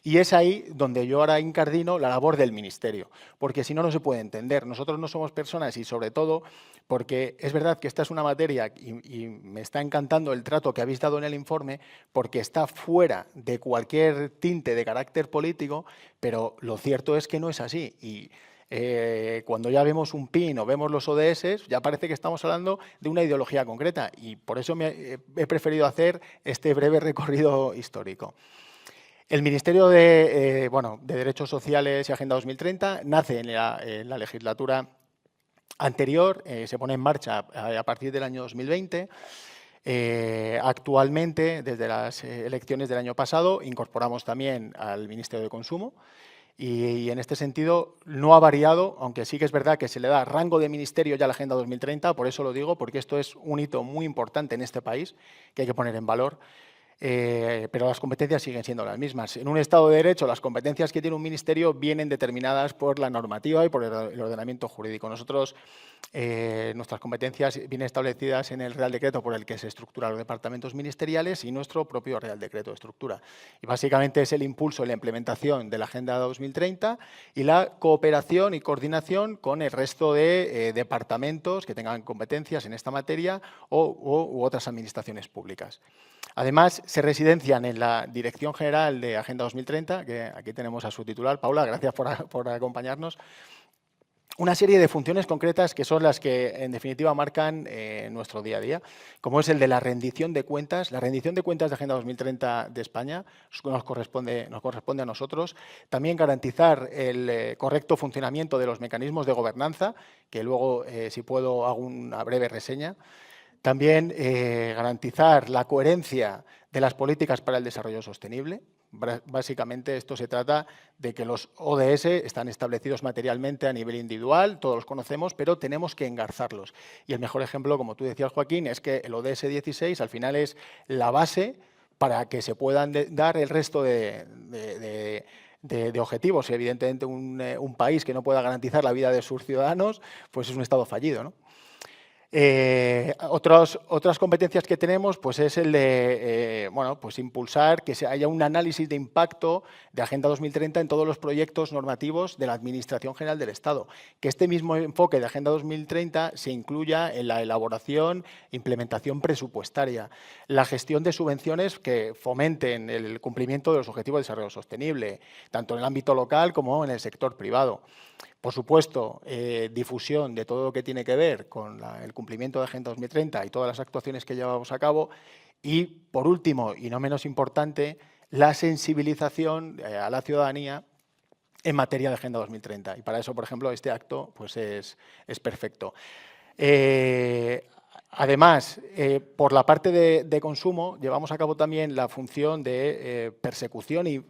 Y es ahí donde yo ahora incardino la labor del Ministerio, porque si no, no se puede entender. Nosotros no somos personas y, sobre todo, porque es verdad que esta es una materia y me está encantando el trato que habéis dado en el informe, porque está fuera de cualquier tinte de carácter político, pero lo cierto es que no es así. Y cuando ya vemos un PIN o vemos los ODS, ya parece que estamos hablando de una ideología concreta y por eso he preferido hacer este breve recorrido histórico. El Ministerio de Derechos Sociales y Agenda 2030 nace en la legislatura anterior, se pone en marcha a partir del año 2020. Actualmente, desde las elecciones del año pasado, incorporamos también al Ministerio de Consumo y en este sentido no ha variado, aunque sí que es verdad que se le da rango de ministerio ya a la Agenda 2030, por eso lo digo, porque esto es un hito muy importante en este país que hay que poner en valor. Pero las competencias siguen siendo las mismas. En un Estado de Derecho, las competencias que tiene un ministerio vienen determinadas por la normativa y por el ordenamiento jurídico. Nosotros, nuestras competencias vienen establecidas en el Real Decreto por el que se estructuran los departamentos ministeriales y nuestro propio Real Decreto de estructura. Y básicamente es el impulso y la implementación de la Agenda 2030 y la cooperación y coordinación con el resto de departamentos que tengan competencias en esta materia u otras administraciones públicas. Además, se residencian en la Dirección General de Agenda 2030, que aquí tenemos a su titular. Paula, gracias por acompañarnos. una serie de funciones concretas que son las que, en definitiva, marcan nuestro día a día, como es el de la rendición de cuentas. La rendición de cuentas de Agenda 2030 de España nos corresponde a nosotros. También garantizar el correcto funcionamiento de los mecanismos de gobernanza, que luego, si puedo, hago una breve reseña. También garantizar la coherencia de las políticas para el desarrollo sostenible. Básicamente esto se trata de que los ODS están establecidos materialmente a nivel individual, todos los conocemos, pero tenemos que engarzarlos. Y el mejor ejemplo, como tú decías, Joaquín, es que el ODS 16 al final es la base para que se puedan dar el resto de objetivos. Evidentemente, un país que no pueda garantizar la vida de sus ciudadanos, pues es un Estado fallido, ¿no? Otras competencias que tenemos pues es el de pues impulsar que haya un análisis de impacto de Agenda 2030 en todos los proyectos normativos de la Administración General del Estado. Que este mismo enfoque de Agenda 2030 se incluya en la elaboración e implementación presupuestaria, la gestión de subvenciones que fomenten el cumplimiento de los objetivos de desarrollo sostenible, tanto en el ámbito local como en el sector privado. Por supuesto, difusión de todo lo que tiene que ver con el cumplimiento de Agenda 2030 y todas las actuaciones que llevamos a cabo. Y, por último, y no menos importante, la sensibilización a la ciudadanía en materia de Agenda 2030. Y para eso, por ejemplo, este acto pues es perfecto. Además, por la parte de consumo, llevamos a cabo también la función de persecución y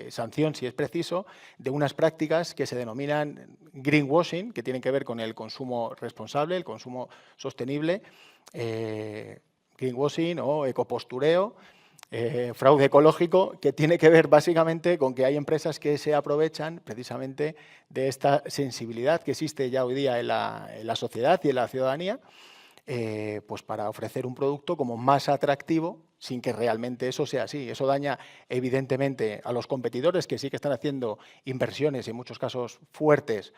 sanción, si es preciso, de unas prácticas que se denominan greenwashing, que tienen que ver con el consumo responsable, el consumo sostenible, greenwashing o ecopostureo, fraude ecológico, que tiene que ver básicamente con que hay empresas que se aprovechan precisamente de esta sensibilidad que existe ya hoy día en la sociedad y en la ciudadanía, pues para ofrecer un producto como más atractivo sin que realmente eso sea así. Eso daña evidentemente a los competidores que sí que están haciendo inversiones, en muchos casos fuertes,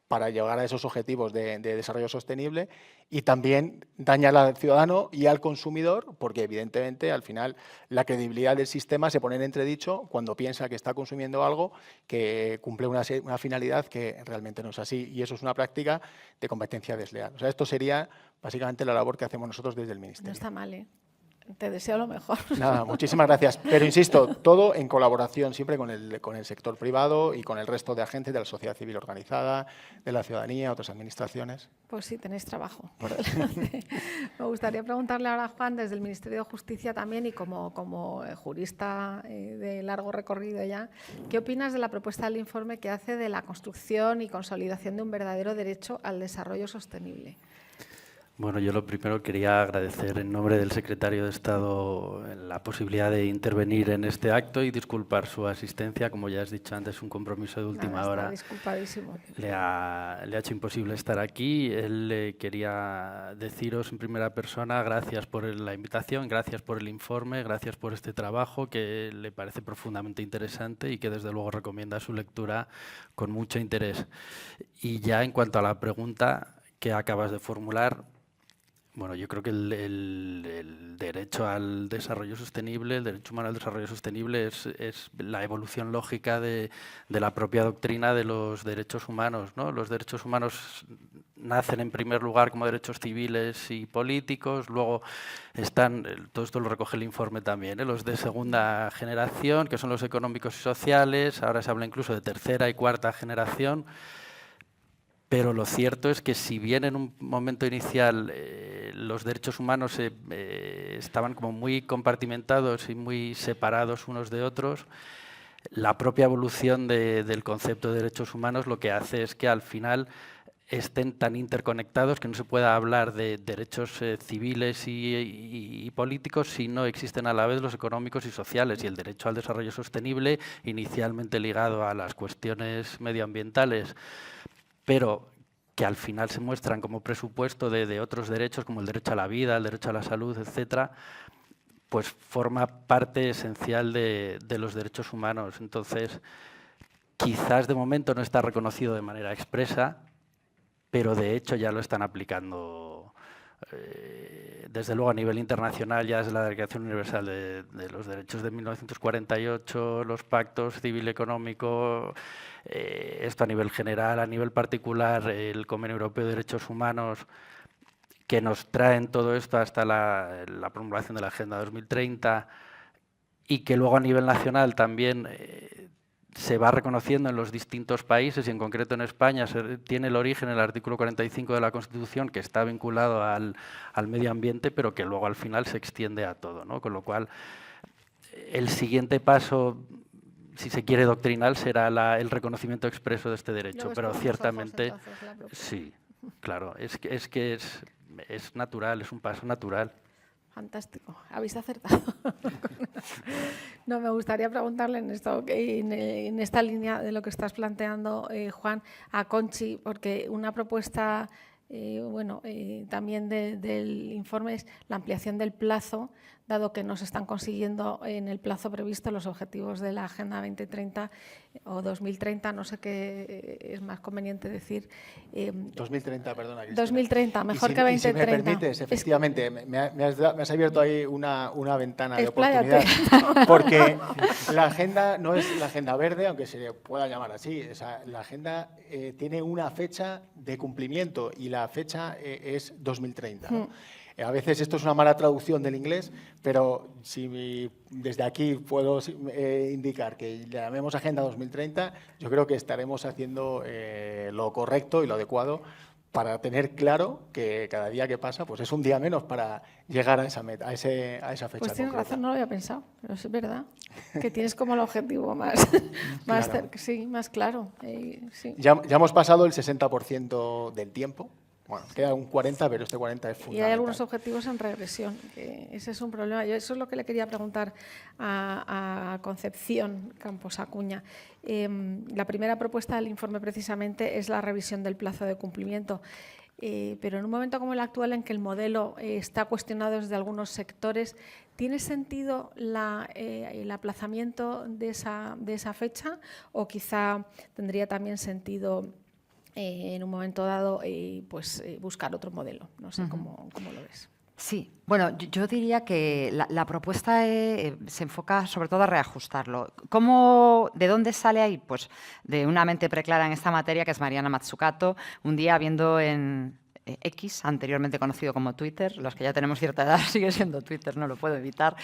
para llegar a esos objetivos de desarrollo sostenible, y también daña al ciudadano y al consumidor porque evidentemente al final la credibilidad del sistema se pone en entredicho cuando piensa que está consumiendo algo que cumple una finalidad que realmente no es así, y eso es una práctica de competencia desleal. O sea, esto sería básicamente la labor que hacemos nosotros desde el Ministerio. No está mal, ¿eh? Te deseo lo mejor. Nada, muchísimas gracias. Pero insisto, todo en colaboración siempre con el sector privado y con el resto de agentes de la sociedad civil organizada, de la ciudadanía, otras administraciones. Pues sí, tenéis trabajo por delante. Me gustaría preguntarle ahora a Juan, desde el Ministerio de Justicia también y como jurista de largo recorrido ya, ¿qué opinas de la propuesta del informe que hace de la construcción y consolidación de un verdadero derecho al desarrollo sostenible? Bueno, yo lo primero quería agradecer en nombre del secretario de Estado la posibilidad de intervenir en este acto y disculpar su asistencia. Como ya has dicho antes, un compromiso de última hora disculpadísimo. le ha hecho imposible estar aquí. Él quería deciros en primera persona gracias por la invitación, gracias por el informe, gracias por este trabajo que le parece profundamente interesante y que desde luego recomienda su lectura con mucho interés. Y ya en cuanto a la pregunta que acabas de formular, bueno, yo creo que el derecho al desarrollo sostenible, el derecho humano al desarrollo sostenible es la evolución lógica de la propia doctrina de los derechos humanos, ¿no? Los derechos humanos nacen en primer lugar como derechos civiles y políticos, luego están, todo esto lo recoge el informe también, los de segunda generación, que son los económicos y sociales, ahora se habla incluso de tercera y cuarta generación. Pero lo cierto es que si bien en un momento inicial los derechos humanos estaban como muy compartimentados y muy separados unos de otros, la propia evolución del concepto de derechos humanos lo que hace es que al final estén tan interconectados que no se pueda hablar de derechos civiles y políticos si no existen a la vez los económicos y sociales. Y el derecho al desarrollo sostenible, inicialmente ligado a las cuestiones medioambientales, pero que al final se muestran como presupuesto de otros derechos, como el derecho a la vida, el derecho a la salud, etcétera, pues forma parte esencial de los derechos humanos. Entonces, quizás de momento no está reconocido de manera expresa, pero de hecho ya lo están aplicando de desde luego a nivel internacional ya es la Declaración Universal de los Derechos de 1948, los pactos civil económico, esto a nivel general, a nivel particular, el Convenio Europeo de Derechos Humanos, que nos traen todo esto hasta la promulgación de la Agenda 2030 y que luego a nivel nacional también se va reconociendo en los distintos países y en concreto en España tiene el origen en el artículo 45 de la Constitución, que está vinculado al medio ambiente, pero que luego al final se extiende a todo, ¿no? Con lo cual el siguiente paso, si se quiere doctrinal, será el reconocimiento expreso de este derecho, pero ciertamente sí, claro, es natural, es un paso natural. Fantástico, habéis acertado. No, me gustaría preguntarle en esto, en esta línea de lo que estás planteando, Juan, a Conchi, porque una propuesta también del informe es la ampliación del plazo, dado que no se están consiguiendo en el plazo previsto los objetivos de la Agenda 2030 o 2030, no sé qué es más conveniente decir. 2030, perdona, Cristina. 2030, mejor que 2030. Y si me permites, efectivamente, me has abierto ahí una ventana de Expláyate. oportunidad, porque la agenda no es la agenda verde, aunque se pueda llamar así. O sea, la agenda tiene una fecha de cumplimiento y la fecha es 2030, ¿no? A veces esto es una mala traducción del inglés, pero si desde aquí puedo indicar que le llamemos Agenda 2030, yo creo que estaremos haciendo lo correcto y lo adecuado para tener claro que cada día que pasa pues es un día menos para llegar a esa meta, a esa fecha. Pues tienes concreta. razón, no lo había pensado, pero es verdad que tienes como el objetivo más claro. Sí. Ya hemos pasado el 60% del tiempo. Bueno, queda un 40, pero este 40 es fundamental. Y hay algunos objetivos en regresión, que ese es un problema. Yo eso es lo que le quería preguntar a Concepción Campos Acuña. La primera propuesta del informe precisamente es la revisión del plazo de cumplimiento. Pero en un momento como el actual, en que el modelo está cuestionado desde algunos sectores, ¿tiene sentido el aplazamiento de esa fecha o quizá tendría también sentido en un momento dado buscar otro modelo? No sé cómo lo ves. Sí, bueno, yo diría que la propuesta se enfoca sobre todo a reajustarlo. ¿De dónde sale ahí? Pues de una mente preclara en esta materia, que es Mariana Mazzucato, un día viendo en X, anteriormente conocido como Twitter, los que ya tenemos cierta edad sigue siendo Twitter, no lo puedo evitar,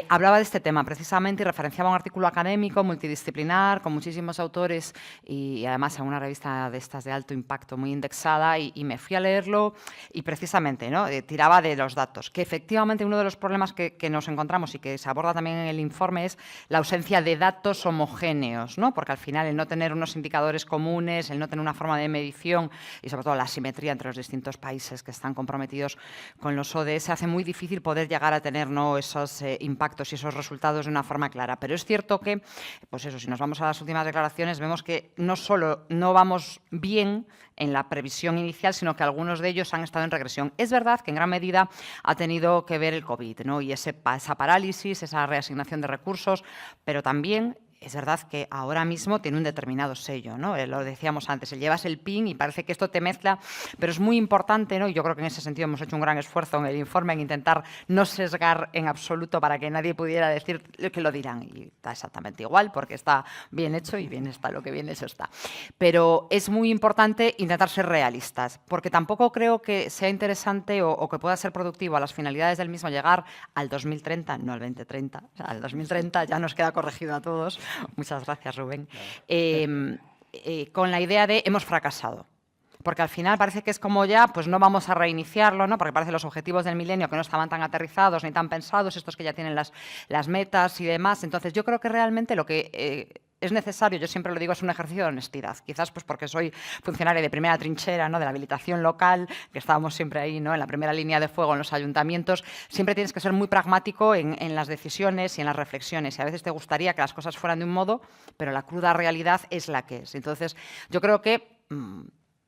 hablaba de este tema precisamente y referenciaba un artículo académico multidisciplinar con muchísimos autores y además en una revista de estas de alto impacto muy indexada y me fui a leerlo y precisamente tiraba de los datos, que efectivamente uno de los problemas que nos encontramos y que se aborda también en el informe es la ausencia de datos homogéneos, ¿no? Porque al final el no tener unos indicadores comunes, el no tener una forma de medición y sobre todo la asimetría entre los distintos países que están comprometidos con los ODS hace muy difícil poder llegar a tener esos impactos y esos resultados de una forma clara. Pero es cierto que, pues eso, si nos vamos a las últimas declaraciones, vemos que no solo no vamos bien en la previsión inicial, sino que algunos de ellos han estado en regresión. Es verdad que en gran medida ha tenido que ver el COVID, ¿no? Y esa parálisis, esa reasignación de recursos, pero también es verdad que ahora mismo tiene un determinado sello, ¿no? Lo decíamos antes, llevas el PIN y parece que esto te mezcla, pero es muy importante, ¿no? Y yo creo que en ese sentido hemos hecho un gran esfuerzo en el informe en intentar no sesgar en absoluto para que nadie pudiera decir que lo dirán. Y está exactamente igual porque está bien hecho y bien está lo que bien hecho está. Pero es muy importante intentar ser realistas, porque tampoco creo que sea interesante o que pueda ser productivo a las finalidades del mismo llegar al 2030, no al 2030, o sea, al 2030 ya nos queda corregido a todos. Muchas gracias, Rubén. Con la idea de hemos fracasado. Porque al final parece que es como ya, pues no vamos a reiniciarlo, ¿no? Porque parece los objetivos del milenio que no estaban tan aterrizados ni tan pensados, estos que ya tienen las metas y demás. Entonces yo creo que realmente lo que es necesario, yo siempre lo digo, es un ejercicio de honestidad. Quizás pues porque soy funcionaria de primera trinchera, ¿no? De la habilitación local, que estábamos siempre ahí, ¿no? En la primera línea de fuego en los ayuntamientos. Siempre tienes que ser muy pragmático en las decisiones y en las reflexiones. Y a veces te gustaría que las cosas fueran de un modo, pero la cruda realidad es la que es. Entonces yo creo que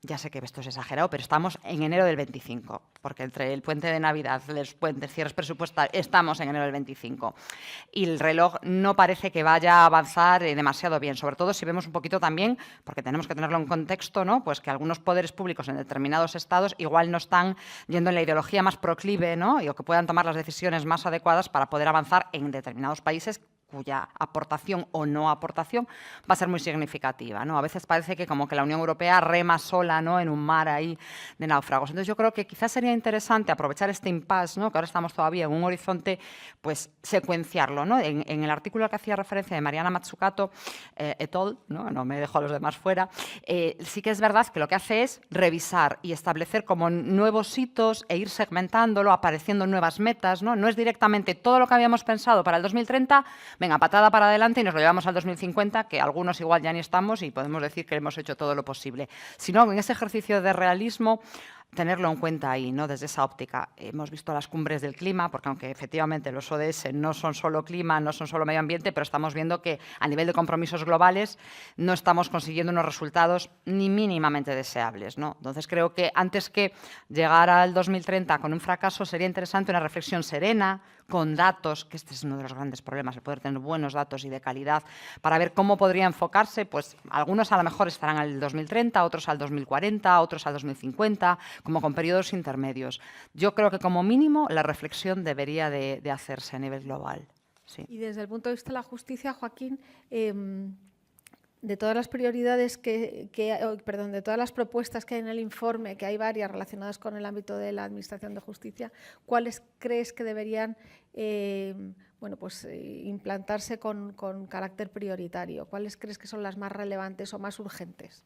Ya sé que esto es exagerado, pero estamos en enero del 25, porque entre el puente de Navidad, los puentes, cierres presupuestarios, estamos en enero del 25. Y el reloj no parece que vaya a avanzar demasiado bien, sobre todo si vemos un poquito también, porque tenemos que tenerlo en contexto, ¿no? Pues que algunos poderes públicos en determinados estados igual no están yendo en la ideología más proclive, ¿no? Y o que puedan tomar las decisiones más adecuadas para poder avanzar en determinados países cuya aportación o no aportación va a ser muy significativa, ¿no? A veces parece que como que la Unión Europea rema sola, ¿no?, en un mar ahí de náufragos. Entonces yo creo que quizás sería interesante aprovechar este impasse, ¿no?, que ahora estamos todavía en un horizonte, pues secuenciarlo, ¿no? En el artículo al que hacía referencia de Mariana Mazzucato et al., no me dejo a los demás fuera, sí que es verdad que lo que hace es revisar y establecer como nuevos hitos e ir segmentándolo, apareciendo nuevas metas, ¿no? No es directamente todo lo que habíamos pensado para el 2030, venga, patada para adelante y nos lo llevamos al 2050, que algunos igual ya ni estamos y podemos decir que hemos hecho todo lo posible. Sino en ese ejercicio de realismo, tenerlo en cuenta ahí, ¿no?, desde esa óptica. Hemos visto las cumbres del clima, porque aunque efectivamente los ODS no son solo clima, no son solo medio ambiente, pero estamos viendo que a nivel de compromisos globales no estamos consiguiendo unos resultados ni mínimamente deseables, ¿no? Entonces creo que antes que llegar al 2030 con un fracaso sería interesante una reflexión serena, con datos, que este es uno de los grandes problemas, el poder tener buenos datos y de calidad, para ver cómo podría enfocarse, pues algunos a lo mejor estarán al 2030, otros al 2040, otros al 2050, como con periodos intermedios. Yo creo que como mínimo la reflexión debería de hacerse a nivel global. Sí. Y desde el punto de vista de la justicia, Joaquín, de todas las prioridades de todas las propuestas que hay en el informe, que hay varias relacionadas con el ámbito de la Administración de Justicia, ¿cuáles crees que deberían implantarse con carácter prioritario? ¿Cuáles crees que son las más relevantes o más urgentes?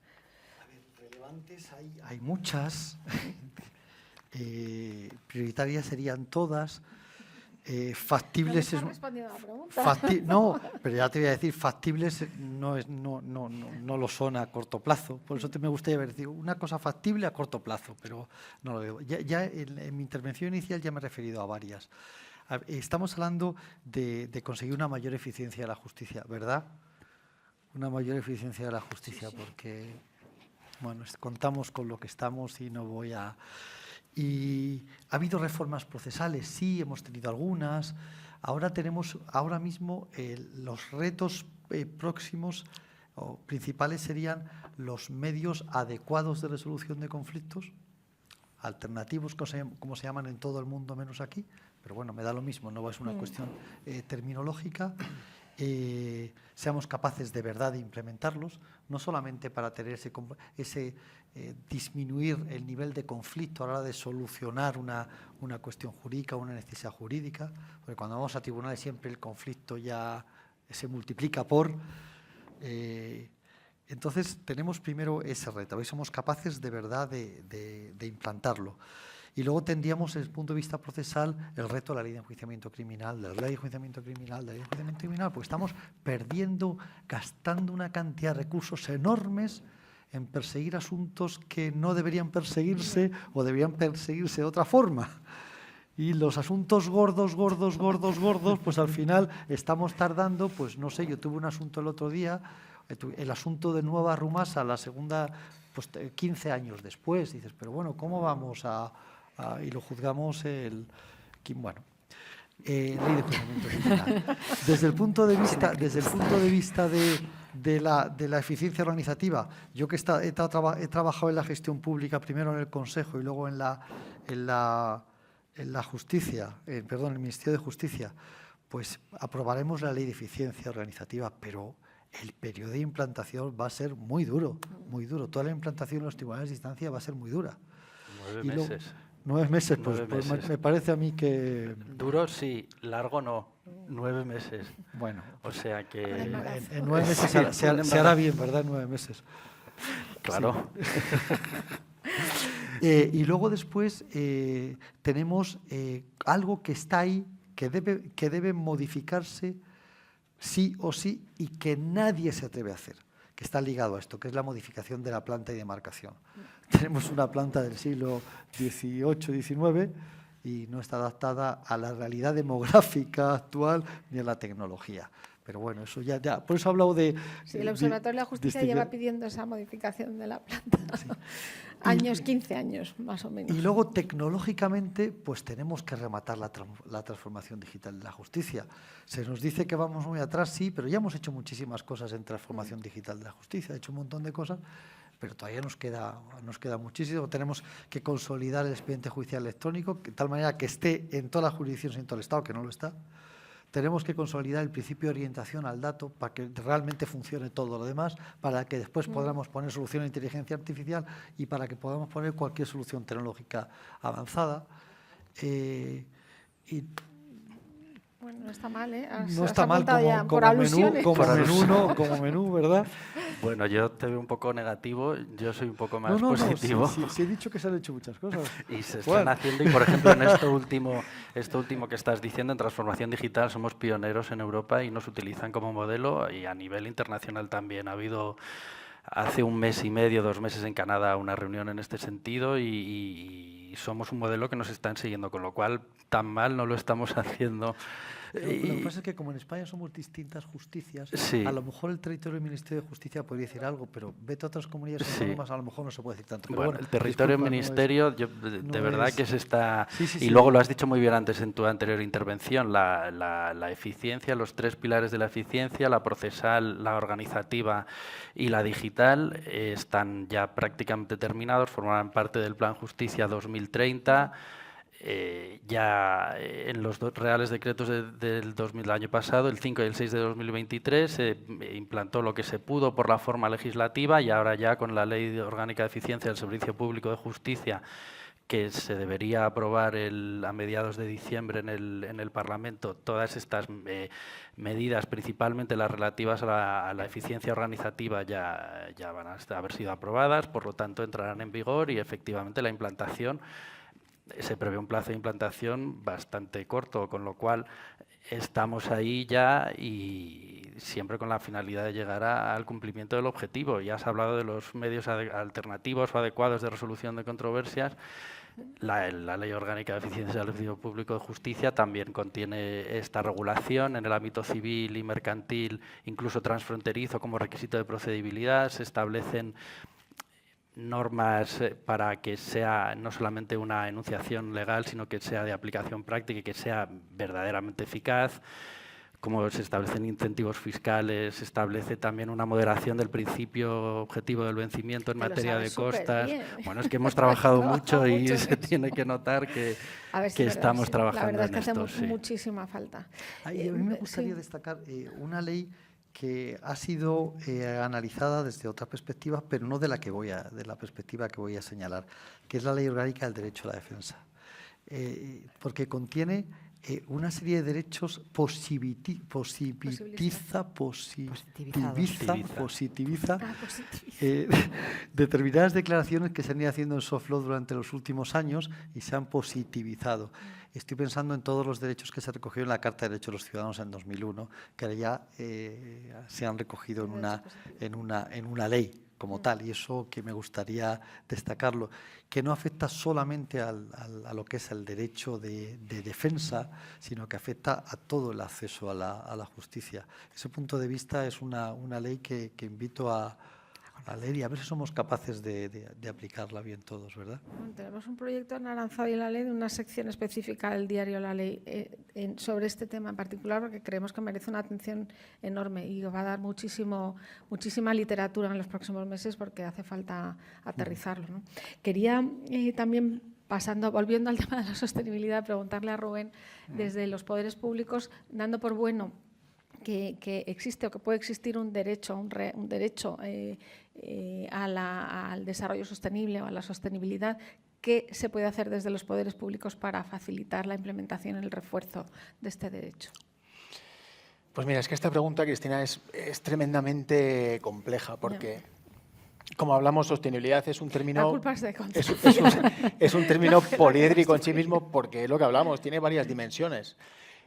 A ver, relevantes hay muchas. Prioritarias serían todas. Factibles no me estás respondiendo a la pregunta. no, pero ya te voy a decir, factibles no lo son a corto plazo. Por eso me gustaría decir una cosa factible a corto plazo, pero no lo veo. Ya en mi intervención inicial ya me he referido a varias. Estamos hablando de conseguir una mayor eficiencia de la justicia, ¿verdad? Una mayor eficiencia de la justicia, porque bueno, contamos con lo que estamos y no voy a... Y ha habido reformas procesales, sí, hemos tenido algunas. Ahora mismo los retos próximos o principales serían los medios adecuados de resolución de conflictos, alternativos, como se llaman en todo el mundo menos aquí, pero bueno, me da lo mismo, no es una cuestión terminológica. Seamos capaces de verdad de implementarlos, no solamente para tener disminuir el nivel de conflicto a la hora de solucionar una cuestión jurídica, una necesidad jurídica, porque cuando vamos a tribunales siempre el conflicto ya se multiplica por... entonces tenemos primero ese reto, a ver si somos capaces de verdad de implantarlo. Y luego tendríamos, desde el punto de vista procesal, el reto de la ley de enjuiciamiento criminal, porque estamos gastando una cantidad de recursos enormes en perseguir asuntos que no deberían perseguirse o deberían perseguirse de otra forma. Y los asuntos gordos, pues al final estamos tardando, pues no sé, yo tuve un asunto el otro día, el asunto de Nueva Rumasa, la segunda, pues 15 años después, dices, pero bueno, ¿cómo vamos y lo juzgamos ley de enjuiciamiento criminal. Desde el punto de vista de la eficiencia organizativa, yo que he trabajado en la gestión pública, primero en el Consejo y luego en la Justicia, en el Ministerio de Justicia, pues aprobaremos la ley de eficiencia organizativa, pero el periodo de implantación va a ser muy duro, muy duro. Toda la implantación en los tribunales de instancia va a ser muy dura. 9 meses. 9 meses, pues me parece a mí que... Duro sí, largo no. 9 meses. Bueno. O sea que... En 9 meses se hará bien, ¿verdad? 9 meses. Claro. Sí. Y luego después tenemos algo que está ahí, que debe modificarse sí o sí y que nadie se atreve a hacer, que está ligado a esto, que es la modificación de la planta y demarcación. Tenemos una planta del siglo XVIII-XIX y no está adaptada a la realidad demográfica actual ni a la tecnología. Pero bueno, eso ya. Por eso he hablado de... Sí, el Observatorio de la Justicia lleva pidiendo esa modificación de la planta. Sí. Años, 15 años, más o menos. Y luego, tecnológicamente, pues tenemos que rematar la transformación digital de la justicia. Se nos dice que vamos muy atrás, sí, pero ya hemos hecho muchísimas cosas en transformación digital de la justicia. He hecho un montón de cosas, pero todavía nos queda muchísimo. Tenemos que consolidar el expediente judicial electrónico, de tal manera que esté en todas las jurisdicciones en todo el Estado, que no lo está. Tenemos que consolidar el principio de orientación al dato para que realmente funcione todo lo demás, para que después podamos poner solución de inteligencia artificial y para que podamos poner cualquier solución tecnológica avanzada. Bueno, no está mal, ¿eh? No está mal como menú, ¿verdad? Bueno, yo te veo un poco negativo, yo soy un poco más positivo. Sí, he dicho que se han hecho muchas cosas. Y se están haciendo, y por ejemplo, en esto último que estás diciendo, en transformación digital, somos pioneros en Europa y nos utilizan como modelo, y a nivel internacional también. Ha habido hace 1 mes y medio, 2 meses en Canadá una reunión en este sentido y somos un modelo que nos están siguiendo, con lo cual tan mal no lo estamos haciendo. Lo que pasa es que como en España somos distintas justicias, sí. A lo mejor el territorio del Ministerio de Justicia podría decir algo, pero vete a otras comunidades autónomas, a lo mejor no se puede decir tanto. Pero bueno, el territorio del Ministerio, de verdad que se está... Sí. Y luego lo has dicho muy bien antes en tu anterior intervención, la eficiencia, los 3 pilares de la eficiencia, la procesal, la organizativa y la digital, están ya prácticamente terminados, formarán parte del Plan Justicia 2030. Ya en los 2 reales decretos del año pasado, el 5 y el 6 de 2023, se implantó lo que se pudo por la forma legislativa, y ahora ya con la Ley Orgánica de Eficiencia del Servicio Público de Justicia, que se debería aprobar a mediados de diciembre en el Parlamento, todas estas medidas, principalmente las relativas a la eficiencia organizativa, ya van a haber sido aprobadas, por lo tanto entrarán en vigor y efectivamente la implantación. Se prevé un plazo de implantación bastante corto, con lo cual estamos ahí ya y siempre con la finalidad de llegar al cumplimiento del objetivo. Ya has hablado de los medios alternativos o adecuados de resolución de controversias. La Ley Orgánica de Eficiencia del Servicio Público de Justicia también contiene esta regulación en el ámbito civil y mercantil, incluso transfronterizo, como requisito de procedibilidad. Se establecen normas para que sea no solamente una enunciación legal, sino que sea de aplicación práctica y que sea verdaderamente eficaz. Como se establecen incentivos fiscales, se establece también una moderación del principio objetivo del vencimiento en materia de costas. Bueno, es que hemos trabajado mucho y se tiene que notar que estamos trabajando en esto. La verdad es que hace muchísima falta. A mí me gustaría destacar una ley que ha sido analizada desde otras perspectivas, pero no de la perspectiva que voy a señalar, que es la Ley Orgánica del Derecho a la Defensa, porque contiene una serie de derechos positiviza determinadas declaraciones que se han ido haciendo en soft law durante los últimos años y se han positivizado. Estoy pensando en todos los derechos que se recogieron en la Carta de Derechos de los Ciudadanos en 2001, que ahora ya se han recogido en una ley como tal, y eso que me gustaría destacarlo, que no afecta solamente a lo que es el derecho de defensa, sino que afecta a todo el acceso a la justicia. Ese punto de vista es una ley que invito a leer y a ver si somos capaces de aplicarla bien todos, ¿verdad? Bueno, tenemos un proyecto en Aranzadi y La Ley, de una sección específica del diario La Ley sobre este tema en particular, porque creemos que merece una atención enorme y va a dar muchísima literatura en los próximos meses, porque hace falta aterrizarlo, ¿no? Quería también, volviendo al tema de la sostenibilidad, preguntarle a Rubén, desde los poderes públicos, dando por bueno que existe o que puede existir un derecho al desarrollo sostenible o a la sostenibilidad, ¿qué se puede hacer desde los poderes públicos para facilitar la implementación y el refuerzo de este derecho? Pues mira, es que esta pregunta, Cristina, es tremendamente compleja, porque como hablamos, sostenibilidad es un término... La culpa es de Conchi. Es un término poliédrico en sí mismo, porque es lo que hablamos, tiene varias dimensiones.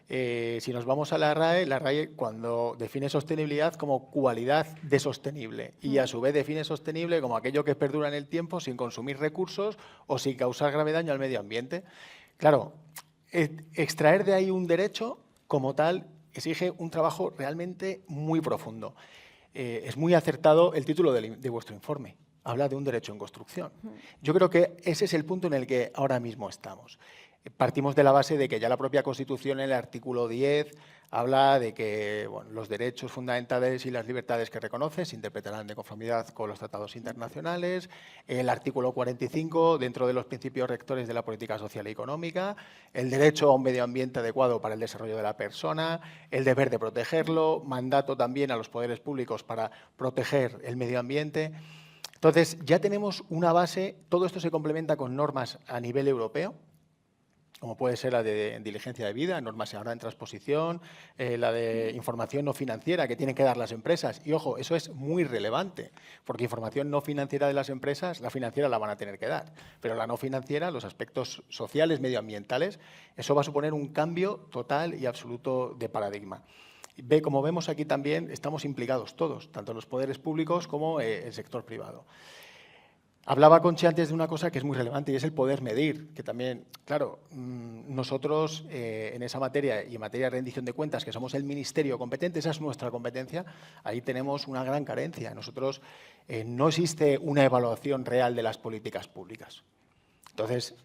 Si nos vamos a la RAE cuando define sostenibilidad como cualidad de sostenible y a su vez define sostenible como aquello que perdura en el tiempo sin consumir recursos o sin causar grave daño al medio ambiente. Claro, extraer de ahí un derecho como tal exige un trabajo realmente muy profundo. Es muy acertado el título de vuestro informe. Habla de un derecho en construcción. Yo creo que ese es el punto en el que ahora mismo estamos. Partimos de la base de que ya la propia Constitución, en el artículo 10, habla de que los derechos fundamentales y las libertades que reconoce se interpretarán de conformidad con los tratados internacionales. El artículo 45, dentro de los principios rectores de la política social y económica, el derecho a un medio ambiente adecuado para el desarrollo de la persona, el deber de protegerlo, mandato también a los poderes públicos para proteger el medio ambiente. Entonces, ya tenemos una base, todo esto se complementa con normas a nivel europeo, como puede ser la de diligencia de vida, normas ahora en transposición, la de información no financiera que tienen que dar las empresas. Y, ojo, eso es muy relevante, porque información no financiera de las empresas, la financiera la van a tener que dar. Pero la no financiera, los aspectos sociales, medioambientales, eso va a suponer un cambio total y absoluto de paradigma. Como vemos aquí también, estamos implicados todos, tanto los poderes públicos como el sector privado. Hablaba Conchi antes de una cosa que es muy relevante y es el poder medir, que también, claro, nosotros en esa materia y en materia de rendición de cuentas, que somos el ministerio competente, esa es nuestra competencia, ahí tenemos una gran carencia. Nosotros no existe una evaluación real de las políticas públicas. Entonces,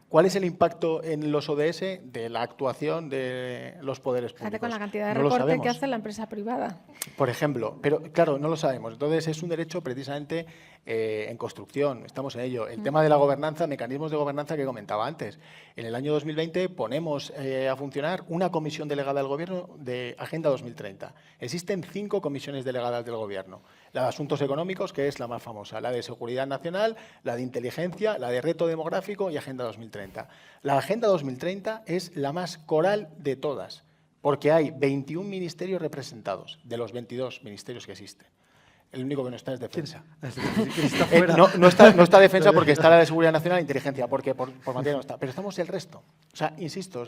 ¿cuál es el impacto en los ODS de la actuación de los poderes públicos? Fíjate con la cantidad de No lo recorte sabemos. que hace la empresa privada. Por ejemplo, pero claro, no lo sabemos. Entonces, es un derecho precisamente en construcción, estamos en ello. El tema de la gobernanza, mecanismos de gobernanza que comentaba antes. En el año 2020 ponemos a funcionar una comisión delegada del Gobierno de Agenda 2030. Existen 5 comisiones delegadas del Gobierno. La de Asuntos Económicos, que es la más famosa, la de Seguridad Nacional, la de Inteligencia, la de Reto Demográfico y Agenda 2030. La Agenda 2030 es la más coral de todas, porque hay 21 ministerios representados, de los 22 ministerios que existen. El único que no está es Defensa. No está Defensa porque está la de Seguridad Nacional e Inteligencia, porque por materia no está. Pero estamos el resto. O sea, insisto,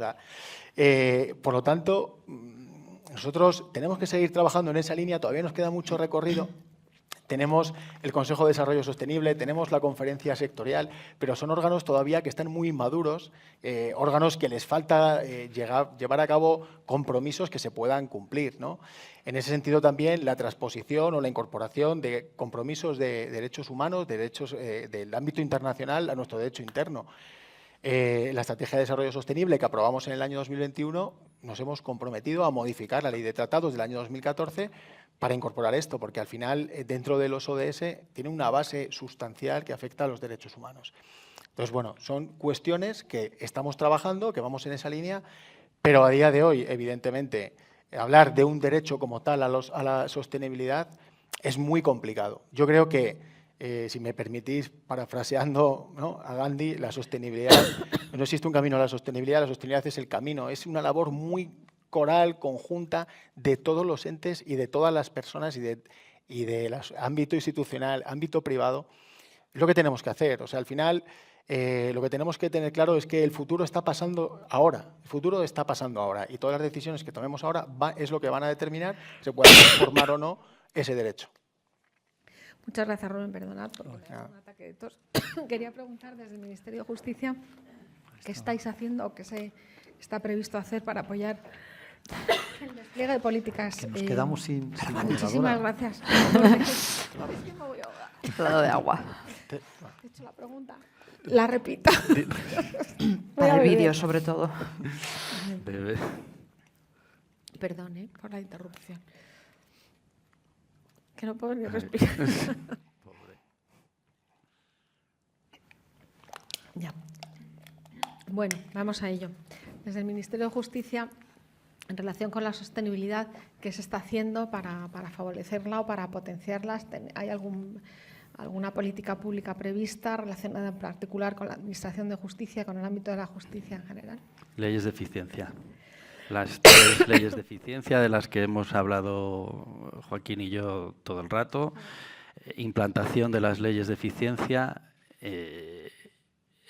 por lo tanto, nosotros tenemos que seguir trabajando en esa línea, todavía nos queda mucho recorrido. Tenemos el Consejo de Desarrollo Sostenible, tenemos la conferencia sectorial, pero son órganos todavía que están muy inmaduros, órganos que les falta llevar a cabo compromisos que se puedan cumplir, ¿no? En ese sentido también la transposición o la incorporación de compromisos de derechos humanos, derechos del ámbito internacional a nuestro derecho interno. La Estrategia de Desarrollo Sostenible que aprobamos en el año 2021, nos hemos comprometido a modificar la Ley de Tratados del año 2014 para incorporar esto, porque al final, dentro de los ODS, tiene una base sustancial que afecta a los derechos humanos. Entonces, bueno, son cuestiones que estamos trabajando, que vamos en esa línea, pero a día de hoy, evidentemente, hablar de un derecho como tal a la sostenibilidad es muy complicado. Yo creo que, si me permitís, parafraseando, ¿no?, a Gandhi, la sostenibilidad, no existe un camino a la sostenibilidad es el camino. Es una labor muy coral, conjunta, de todos los entes y de todas las personas y de ámbito institucional, ámbito privado. Es lo que tenemos que hacer. O sea, al final, lo que tenemos que tener claro es que el futuro está pasando ahora. El futuro está pasando ahora y todas las decisiones que tomemos ahora es lo que van a determinar si se puede transformar o no ese derecho. Muchas gracias, Rubén. Perdonad porque me da un ataque de tos. Quería preguntar desde el Ministerio de Justicia qué estáis haciendo o qué se está previsto hacer para apoyar el despliegue de políticas. Que nos quedamos sin Muchísimas motivadora. gracias. Es que me voy a ahogar. Todo de agua. Te he hecho la pregunta. La repito. Para el vídeo, sobre todo. Bebe. Perdón, por la interrupción. Que no puedo ni respirar. Ya. Bueno, vamos a ello. Desde el Ministerio de Justicia, en relación con la sostenibilidad, ¿qué se está haciendo para favorecerla o para potenciarla? ¿Hay alguna política pública prevista relacionada en particular con la Administración de Justicia, con el ámbito de la justicia en general? Leyes de eficiencia. Las 3 leyes de eficiencia de las que hemos hablado Joaquín y yo todo el rato. Implantación de las leyes de eficiencia.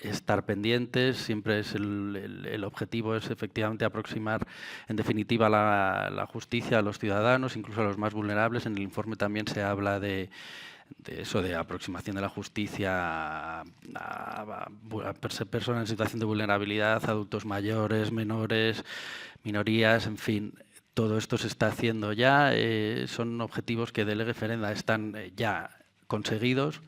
Estar pendientes, siempre es el objetivo es efectivamente aproximar en definitiva la justicia a los ciudadanos, incluso a los más vulnerables. En el informe también se habla de eso, de aproximación de la justicia a personas en situación de vulnerabilidad, adultos mayores, menores, minorías, en fin. Todo esto se está haciendo ya, son objetivos que de lege ferenda están ya conseguidos.